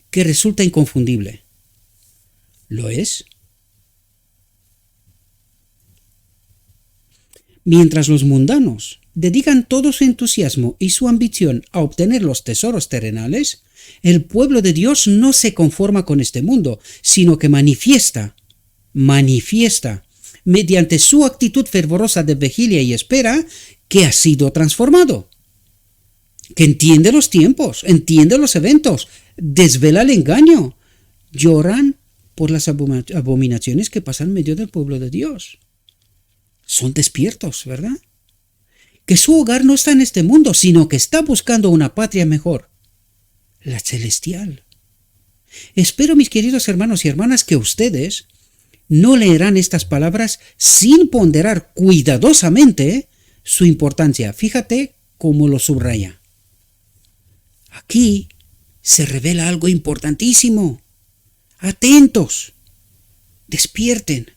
que resulta inconfundible. ¿Lo es? Mientras los mundanos dedican todo su entusiasmo y su ambición a obtener los tesoros terrenales, el pueblo de Dios no se conforma con este mundo, sino que manifiesta, mediante su actitud fervorosa de vigilia y espera, que ha sido transformado, que entiende los tiempos, entiende los eventos, desvela el engaño, lloran por las abominaciones que pasan en medio del pueblo de Dios. Son despiertos, ¿verdad? Que su hogar no está en este mundo, sino que está buscando una patria mejor, la celestial. Espero, mis queridos hermanos y hermanas, que ustedes no leerán estas palabras sin ponderar cuidadosamente su importancia. Fíjate cómo lo subraya. Aquí se revela algo importantísimo. Atentos, despierten.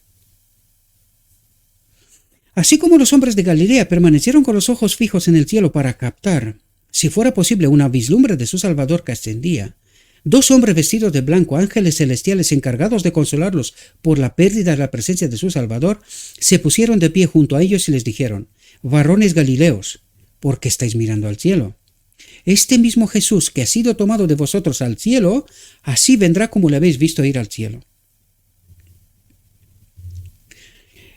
Así como los hombres de Galilea permanecieron con los ojos fijos en el cielo para captar, si fuera posible, una vislumbre de su Salvador que ascendía, dos hombres vestidos de blanco, ángeles celestiales encargados de consolarlos por la pérdida de la presencia de su Salvador, se pusieron de pie junto a ellos y les dijeron: varones galileos, ¿por qué estáis mirando al cielo? Este mismo Jesús que ha sido tomado de vosotros al cielo, así vendrá como le habéis visto ir al cielo.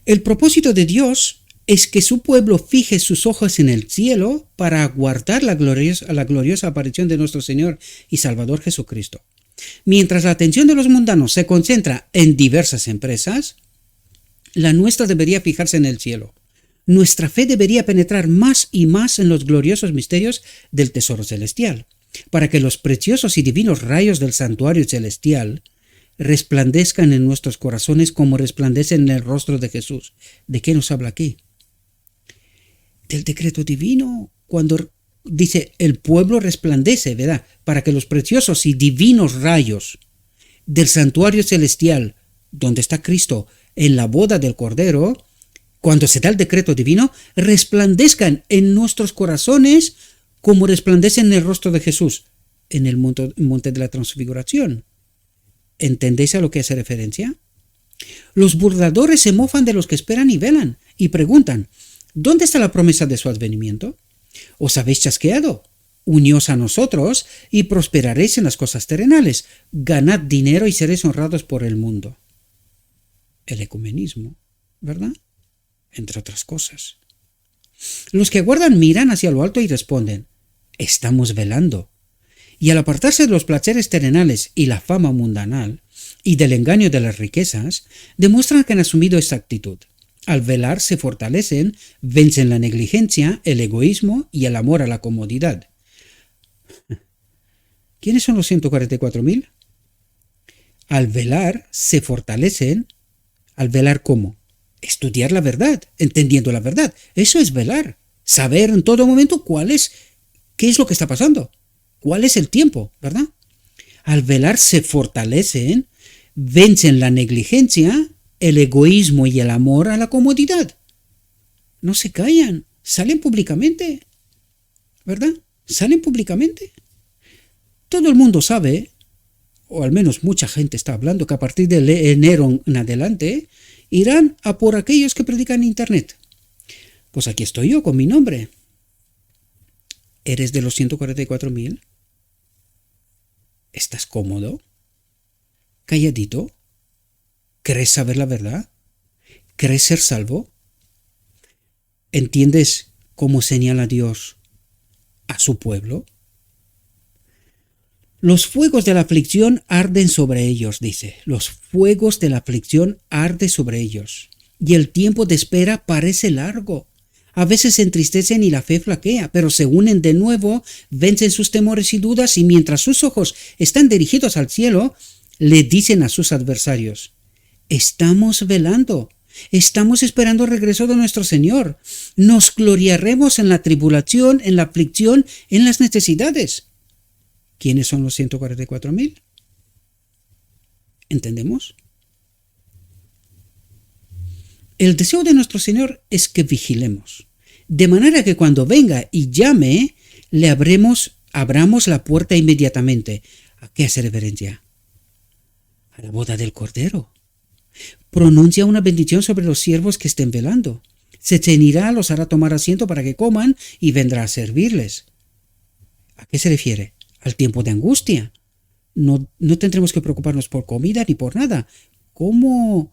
El propósito de Dios es que su pueblo fije sus ojos en el cielo para aguardar la gloriosa aparición de nuestro Señor y Salvador Jesucristo. Mientras la atención de los mundanos se concentra en diversas empresas, la nuestra debería fijarse en el cielo. Nuestra fe debería penetrar más y más en los gloriosos misterios del tesoro celestial, para que los preciosos y divinos rayos del santuario celestial resplandezcan en nuestros corazones como resplandecen en el rostro de Jesús. ¿De qué nos habla aquí? Del decreto divino, cuando dice el pueblo resplandece, ¿verdad? Para que los preciosos y divinos rayos del santuario celestial, donde está Cristo en la boda del Cordero, cuando se da el decreto divino, resplandezcan en nuestros corazones como resplandecen en el rostro de Jesús en el monte de la transfiguración. ¿Entendéis a lo que hace referencia? Los burladores se mofan de los que esperan y velan, y preguntan, ¿dónde está la promesa de su advenimiento? Os habéis chasqueado. Uníos a nosotros y prosperaréis en las cosas terrenales. Ganad dinero y seréis honrados por el mundo. El ecumenismo, ¿verdad? Entre otras cosas. Los que aguardan miran hacia lo alto y responden, estamos velando. Y al apartarse de los placeres terrenales y la fama mundanal y del engaño de las riquezas, demuestran que han asumido esta actitud. Al velar se fortalecen, vencen la negligencia, el egoísmo y el amor a la comodidad. ¿Quiénes son los 144.000? Al velar se fortalecen. ¿Al velar cómo? Estudiar la verdad, entendiendo la verdad. Eso es velar. Saber en todo momento qué es lo que está pasando. ¿Cuál es el tiempo? ¿Verdad? Al velar se fortalecen, vencen la negligencia, el egoísmo y el amor a la comodidad. No se callan, salen públicamente. ¿Verdad? Salen públicamente. Todo el mundo sabe, o al menos mucha gente está hablando, que a partir de enero en adelante irán a por aquellos que predican en internet. Pues aquí estoy yo con mi nombre. ¿Eres de los 144.000? ¿Estás cómodo? ¿Calladito? ¿Crees saber la verdad? ¿Crees ser salvo? ¿Entiendes cómo señala Dios a su pueblo? Los fuegos de la aflicción arden sobre ellos, dice. Los fuegos de la aflicción arden sobre ellos. Y el tiempo de espera parece largo. A veces se entristecen y la fe flaquea, pero se unen de nuevo, vencen sus temores y dudas, y mientras sus ojos están dirigidos al cielo, le dicen a sus adversarios, estamos velando, estamos esperando el regreso de nuestro Señor. Nos gloriaremos en la tribulación, en la aflicción, en las necesidades. ¿Quiénes son los 144.000? ¿Entendemos? El deseo de nuestro Señor es que vigilemos, de manera que cuando venga y llame, le abramos la puerta inmediatamente. ¿A qué hace referencia? A la boda del Cordero. Pronuncia una bendición sobre los siervos que estén velando. Se ceñirá, los hará tomar asiento para que coman y vendrá a servirles. ¿A qué se refiere? Al tiempo de angustia. No tendremos que preocuparnos por comida ni por nada. ¿Cómo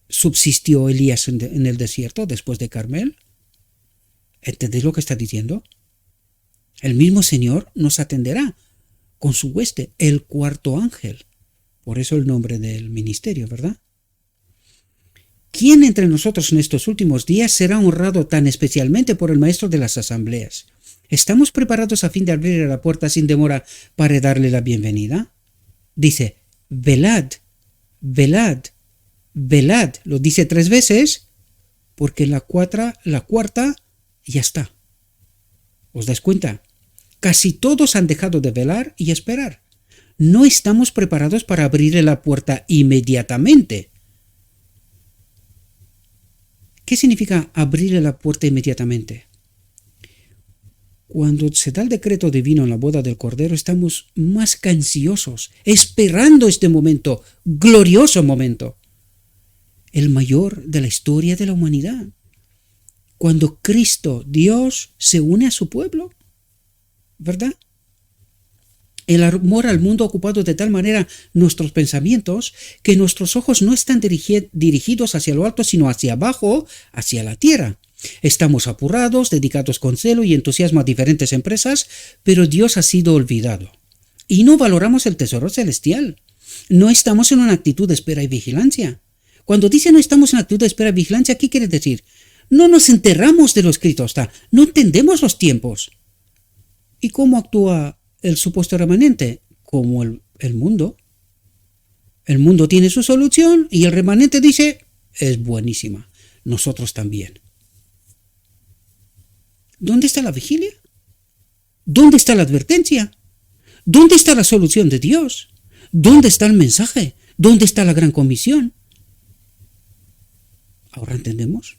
subsistió Elías en el desierto después de Carmel? ¿Entendéis lo que está diciendo? El mismo Señor nos atenderá con su hueste, el cuarto ángel. Por eso el nombre del ministerio, ¿verdad? ¿Quién entre nosotros en estos últimos días será honrado tan especialmente por el maestro de las asambleas? ¿Estamos preparados a fin de abrir la puerta sin demora para darle la bienvenida? Dice, velad, velad, velad. Lo dice 3 veces porque la cuarta ya está. ¿Os dais cuenta? Casi todos han dejado de velar y esperar. No estamos preparados para abrirle la puerta inmediatamente. ¿Qué significa abrirle la puerta inmediatamente? Cuando se da el decreto divino en la boda del Cordero, estamos más que ansiosos, esperando este momento, glorioso momento, el mayor de la historia de la humanidad, cuando Cristo, Dios, se une a su pueblo, ¿verdad? El amor al mundo ha ocupado de tal manera nuestros pensamientos que nuestros ojos no están dirigidos hacia lo alto, sino hacia abajo, hacia la tierra. Estamos apurados, dedicados con celo y entusiasmo a diferentes empresas, pero Dios ha sido olvidado. y no valoramos el tesoro celestial. No estamos en una actitud de espera y vigilancia. Cuando dice no estamos en actitud de espera y vigilancia, ¿qué quiere decir? No nos enterramos de lo escrito hasta, no entendemos los tiempos. ¿Y cómo actúa el supuesto remanente? Como el mundo. El mundo tiene su solución y el remanente dice, es buenísima. Nosotros también. ¿Dónde está la vigilia? ¿Dónde está la advertencia? ¿Dónde está la solución de Dios? ¿Dónde está el mensaje? ¿Dónde está la gran comisión? ¿Ahora entendemos?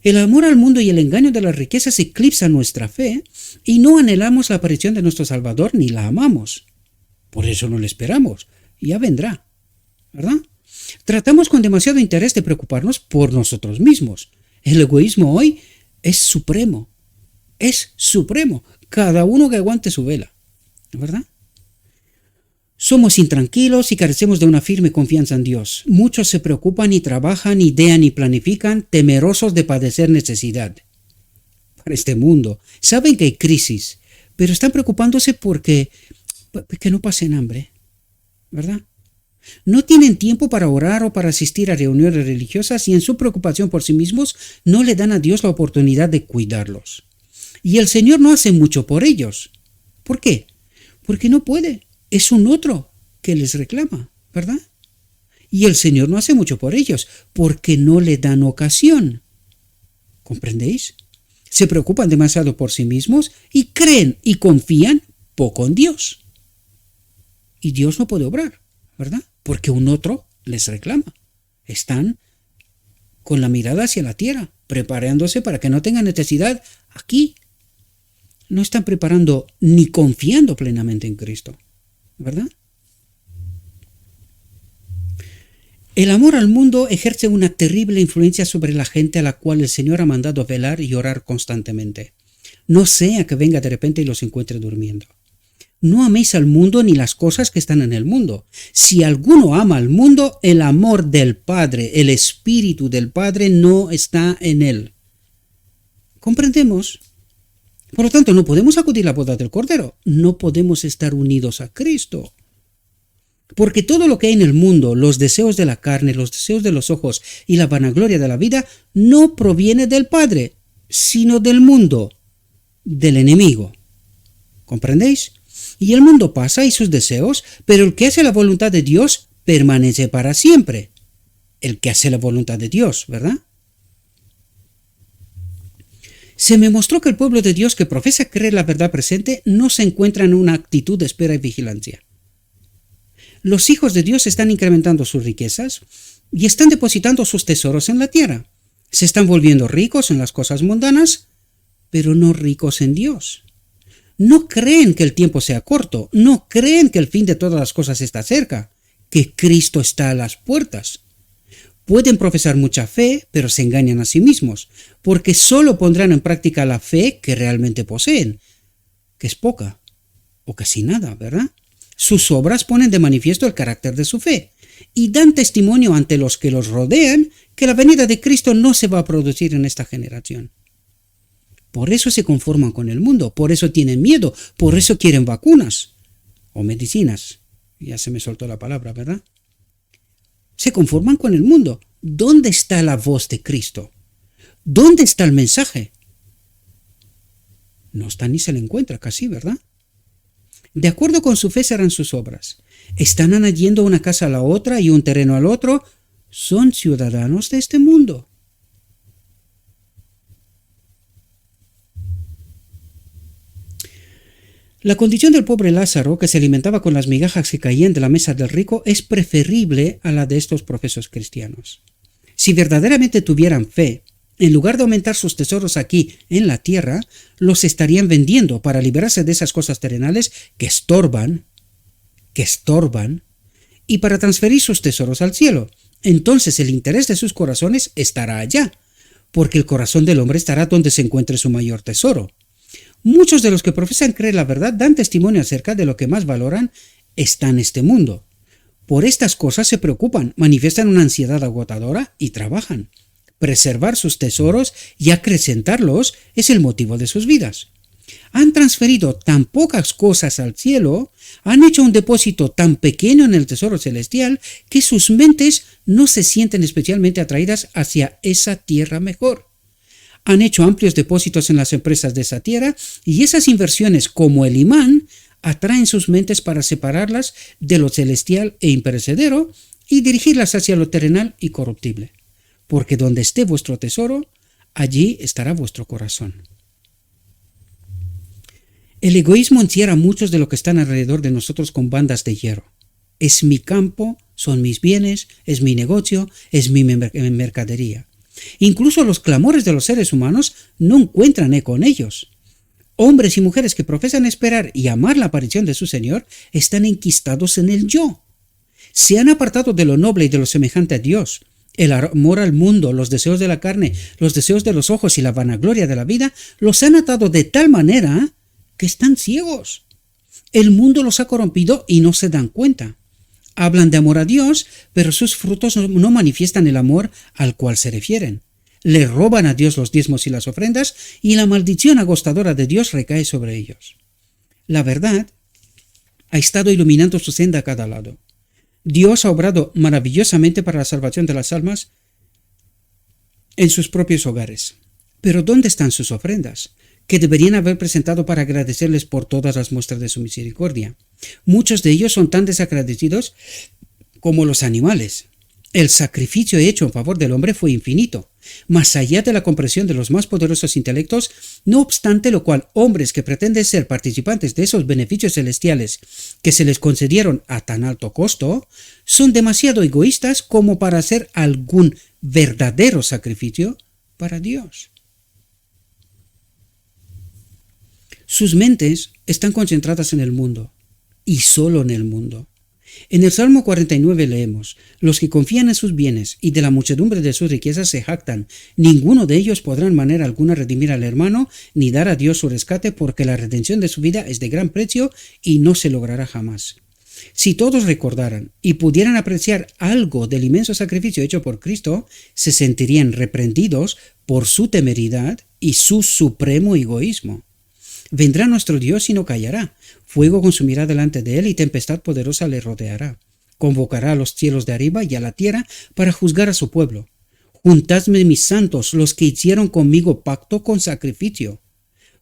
El amor al mundo y el engaño de las riquezas eclipsan nuestra fe y no anhelamos la aparición de nuestro Salvador ni la amamos. Por eso no le esperamos. Ya vendrá, ¿verdad? Tratamos con demasiado interés de preocuparnos por nosotros mismos. El egoísmo hoy es supremo. Es supremo. Cada uno que aguante su vela, ¿verdad? Somos intranquilos y carecemos de una firme confianza en Dios. Muchos se preocupan y trabajan, idean y planifican, temerosos de padecer necesidad. Para este mundo, saben que hay crisis, pero están preocupándose porque no pasen hambre, ¿verdad? No tienen tiempo para orar o para asistir a reuniones religiosas y en su preocupación por sí mismos no le dan a Dios la oportunidad de cuidarlos. Y el Señor no hace mucho por ellos. ¿Por qué? Porque no puede. Es un otro que les reclama, ¿verdad? Y el Señor no hace mucho por ellos, porque no le dan ocasión. ¿Comprendéis? Se preocupan demasiado por sí mismos y creen y confían poco en Dios. Y Dios no puede obrar, ¿verdad? Porque un otro les reclama. Están con la mirada hacia la tierra, preparándose para que no tengan necesidad aquí. No están preparando ni confiando plenamente en Cristo, ¿verdad? El amor al mundo ejerce una terrible influencia sobre la gente a la cual el Señor ha mandado velar y orar constantemente. No sea que venga de repente y los encuentre durmiendo. No améis al mundo ni las cosas que están en el mundo. Si alguno ama al mundo, el amor del Padre, el Espíritu del Padre no está en él. ¿Comprendemos? Por lo tanto, no podemos acudir a la boda del Cordero. No podemos estar unidos a Cristo. Porque todo lo que hay en el mundo, los deseos de la carne, los deseos de los ojos y la vanagloria de la vida, no proviene del Padre, sino del mundo, del enemigo. ¿Comprendéis? Y el mundo pasa y sus deseos, pero el que hace la voluntad de Dios permanece para siempre. El que hace la voluntad de Dios, ¿verdad? Se me mostró que el pueblo de Dios que profesa creer la verdad presente no se encuentra en una actitud de espera y vigilancia. Los hijos de Dios están incrementando sus riquezas y están depositando sus tesoros en la tierra. Se están volviendo ricos en las cosas mundanas, pero no ricos en Dios. No creen que el tiempo sea corto, no creen que el fin de todas las cosas está cerca, que Cristo está a las puertas. Pueden profesar mucha fe, pero se engañan a sí mismos, porque solo pondrán en práctica la fe que realmente poseen, que es poca o casi nada, ¿verdad? Sus obras ponen de manifiesto el carácter de su fe y dan testimonio ante los que los rodean que la venida de Cristo no se va a producir en esta generación. Por eso se conforman con el mundo, por eso tienen miedo, por eso quieren vacunas o medicinas. Ya se me soltó la palabra, ¿verdad? Se conforman con el mundo. ¿Dónde está la voz de Cristo? ¿Dónde está el mensaje? No está ni se le encuentra casi, ¿verdad? De acuerdo con su fe serán sus obras. Están añadiendo una casa a la otra y un terreno al otro. Son ciudadanos de este mundo. La condición del pobre Lázaro, que se alimentaba con las migajas que caían de la mesa del rico, es preferible a la de estos profesos cristianos. Si verdaderamente tuvieran fe, en lugar de aumentar sus tesoros aquí en la tierra, los estarían vendiendo para liberarse de esas cosas terrenales que estorban, y para transferir sus tesoros al cielo. Entonces el interés de sus corazones estará allá, porque el corazón del hombre estará donde se encuentre su mayor tesoro. Muchos de los que profesan creer la verdad dan testimonio acerca de lo que más valoran está en este mundo. Por estas cosas se preocupan, manifiestan una ansiedad agotadora y trabajan. Preservar sus tesoros y acrecentarlos es el motivo de sus vidas. Han transferido tan pocas cosas al cielo, han hecho un depósito tan pequeño en el tesoro celestial, que sus mentes no se sienten especialmente atraídas hacia esa tierra mejor. Han hecho amplios depósitos en las empresas de esa tierra, y esas inversiones, como el imán, atraen sus mentes para separarlas de lo celestial e imperecedero y dirigirlas hacia lo terrenal y corruptible. Porque donde esté vuestro tesoro, allí estará vuestro corazón. El egoísmo encierra a muchos de los que están alrededor de nosotros con bandas de hierro. Es mi campo, son mis bienes, es mi negocio, es mi mercadería. Incluso los clamores de los seres humanos no encuentran eco en ellos. Hombres y mujeres que profesan esperar y amar la aparición de su Señor están enquistados en el yo. Se han apartado de lo noble y de lo semejante a Dios. El amor al mundo, los deseos de la carne, los deseos de los ojos y la vanagloria de la vida los han atado de tal manera que están ciegos. El mundo los ha corrompido y no se dan cuenta. Hablan de amor a Dios, pero sus frutos no manifiestan el amor al cual se refieren. Le roban a Dios los diezmos y las ofrendas, y la maldición agostadora de Dios recae sobre ellos. La verdad ha estado iluminando su senda a cada lado. Dios ha obrado maravillosamente para la salvación de las almas en sus propios hogares. Pero ¿dónde están sus ofrendas, que deberían haber presentado para agradecerles por todas las muestras de su misericordia? Muchos de ellos son tan desagradecidos como los animales. El sacrificio hecho en favor del hombre fue infinito, más allá de la comprensión de los más poderosos intelectos. No obstante lo cual, hombres que pretenden ser participantes de esos beneficios celestiales que se les concedieron a tan alto costo, son demasiado egoístas como para hacer algún verdadero sacrificio para Dios. Sus mentes están concentradas en el mundo, y solo en el mundo. En el Salmo 49 leemos: los que confían en sus bienes y de la muchedumbre de sus riquezas se jactan. Ninguno de ellos podrá en manera alguna redimir al hermano, ni dar a Dios su rescate, porque la redención de su vida es de gran precio y no se logrará jamás. Si todos recordaran y pudieran apreciar algo del inmenso sacrificio hecho por Cristo, se sentirían reprendidos por su temeridad y su supremo egoísmo. Vendrá nuestro Dios y no callará. Fuego consumirá delante de él y tempestad poderosa le rodeará. Convocará a los cielos de arriba y a la tierra para juzgar a su pueblo. Juntadme mis santos, los que hicieron conmigo pacto con sacrificio.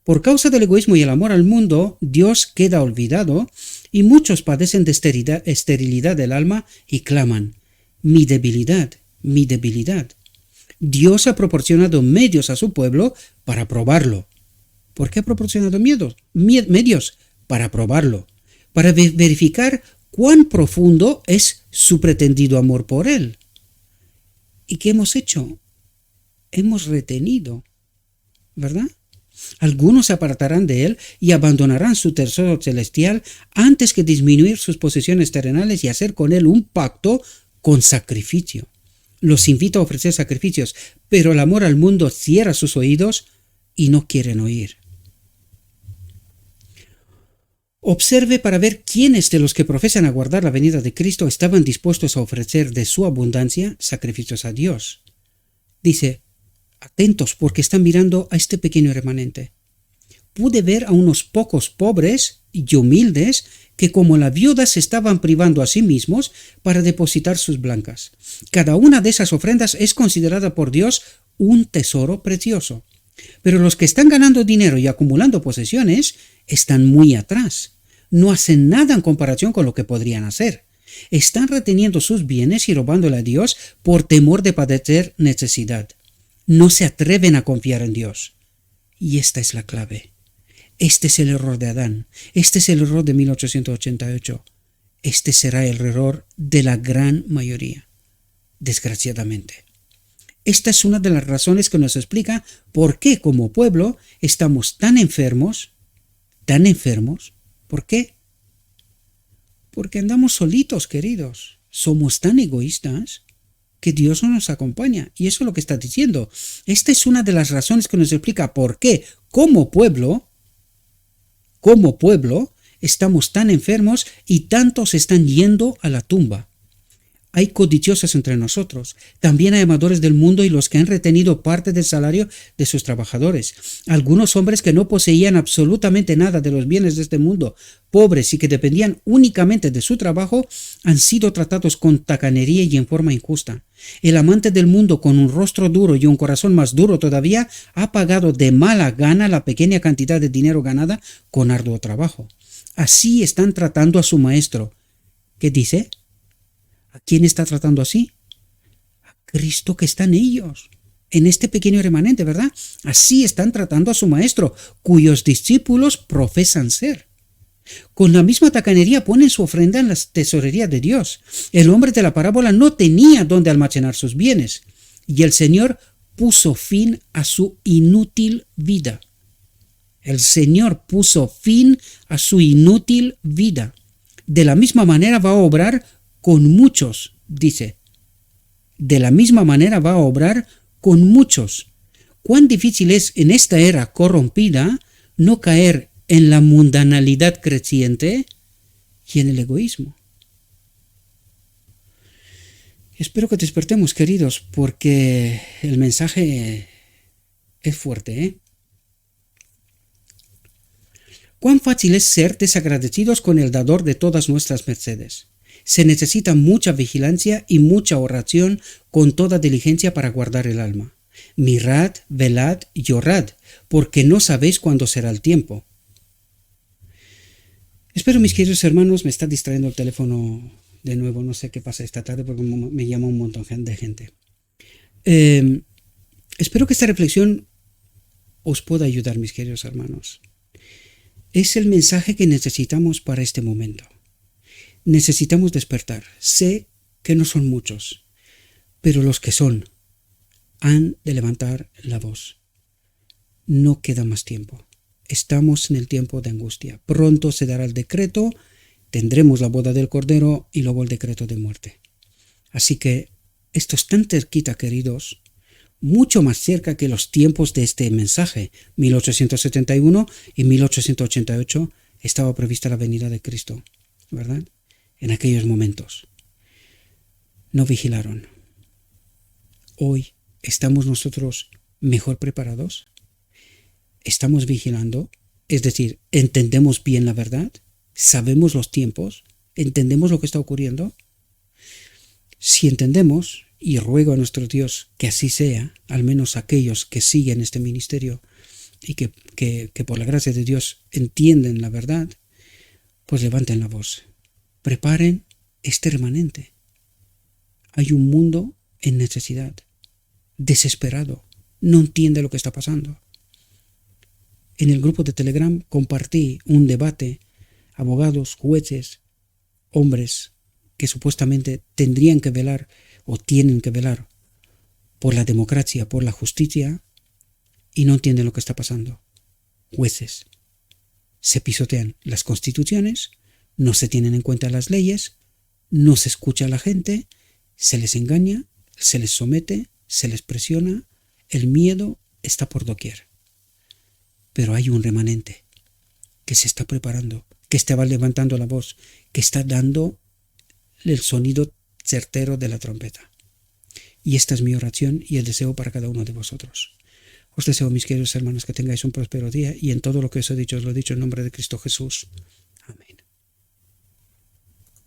Por causa del egoísmo y el amor al mundo, Dios queda olvidado y muchos padecen de esterilidad del alma y claman: mi debilidad, mi debilidad. Dios ha proporcionado medios a su pueblo para probarlo. ¿Por qué ha proporcionado medios? Para probarlo, para verificar cuán profundo es su pretendido amor por él. ¿Y qué hemos hecho? Hemos retenido, ¿verdad? Algunos se apartarán de él y abandonarán su tesoro celestial antes que disminuir sus posesiones terrenales y hacer con él un pacto con sacrificio. Los invita a ofrecer sacrificios, pero el amor al mundo cierra sus oídos y no quieren oír. Observe para ver quiénes de los que profesan aguardar la venida de Cristo estaban dispuestos a ofrecer de su abundancia sacrificios a Dios. Dice: atentos, porque están mirando a este pequeño remanente. Pude ver a unos pocos pobres y humildes que, como la viuda, se estaban privando a sí mismos para depositar sus blancas. Cada una de esas ofrendas es considerada por Dios un tesoro precioso. Pero los que están ganando dinero y acumulando posesiones están muy atrás. No hacen nada en comparación con lo que podrían hacer. Están reteniendo sus bienes y robándole a Dios por temor de padecer necesidad. No se atreven a confiar en Dios. Y esta es la clave. Este es el error de Adán. Este es el error de 1888. Este será el error de la gran mayoría, desgraciadamente. Esta es una de las razones que nos explica por qué como pueblo estamos tan enfermos. ¿Por qué? Porque andamos solitos, queridos. Somos tan egoístas que Dios no nos acompaña. Y eso es lo que está diciendo. Esta es una de las razones que nos explica por qué como pueblo estamos tan enfermos y tantos están yendo a la tumba. Hay codiciosos entre nosotros. También hay amadores del mundo y los que han retenido parte del salario de sus trabajadores. Algunos hombres que no poseían absolutamente nada de los bienes de este mundo, pobres y que dependían únicamente de su trabajo, han sido tratados con tacanería y en forma injusta. El amante del mundo, con un rostro duro y un corazón más duro todavía, ha pagado de mala gana la pequeña cantidad de dinero ganada con arduo trabajo. Así están tratando a su maestro. ¿Qué dice? ¿A quién está tratando así? A Cristo que está en ellos, en este pequeño remanente, ¿verdad? Así están tratando a su maestro, cuyos discípulos profesan ser. Con la misma tacanería ponen su ofrenda en la tesorería de Dios. El hombre de la parábola no tenía dónde almacenar sus bienes, y el Señor puso fin a su inútil vida. El Señor puso fin a su inútil vida. De la misma manera va a obrar con muchos, dice. De la misma manera va a obrar con muchos. Cuán difícil es en esta era corrompida no caer en la mundanalidad creciente y en el egoísmo. Espero que despertemos, queridos, porque el mensaje es fuerte, ¿eh? Cuán fácil es ser desagradecidos con el dador de todas nuestras mercedes. Se necesita mucha vigilancia y mucha oración con toda diligencia para guardar el alma. Mirad, velad y orad, porque no sabéis cuándo será el tiempo. Espero, mis queridos hermanos, me está distrayendo el teléfono de nuevo, no sé qué pasa esta tarde porque me llama un montón de gente. Espero que esta reflexión os pueda ayudar, mis queridos hermanos. Es el mensaje que necesitamos para este momento. Necesitamos despertar. Sé que no son muchos, pero los que son han de levantar la voz. No queda más tiempo. Estamos en el tiempo de angustia. Pronto se dará el decreto, tendremos la boda del Cordero y luego el decreto de muerte. Así que esto es tan cerquita, queridos, mucho más cerca que los tiempos de este mensaje. 1871 y 1888 estaba prevista la venida de Cristo, ¿verdad? En aquellos momentos. No vigilaron. Hoy estamos nosotros mejor preparados. ¿Estamos vigilando? Es decir, ¿entendemos bien la verdad? ¿Sabemos los tiempos? ¿Entendemos lo que está ocurriendo? Si entendemos, y ruego a nuestro Dios que así sea, al menos aquellos que siguen este ministerio y que por la gracia de Dios entienden la verdad, pues levanten la voz. Preparen este remanente. Hay un mundo en necesidad, desesperado, no entiende lo que está pasando. En el grupo de Telegram compartí un debate, abogados, jueces, hombres que supuestamente tendrían que velar o tienen que velar por la democracia, por la justicia, y no entienden lo que está pasando. Jueces. Se pisotean las constituciones, no se tienen en cuenta las leyes, no se escucha a la gente, se les engaña, se les somete, se les presiona, el miedo está por doquier. Pero hay un remanente que se está preparando, que estaba levantando la voz, que está dando el sonido certero de la trompeta. Y esta es mi oración y el deseo para cada uno de vosotros. Os deseo, mis queridos hermanos, que tengáis un próspero día y en todo lo que os he dicho, os lo he dicho en nombre de Cristo Jesús. Amén.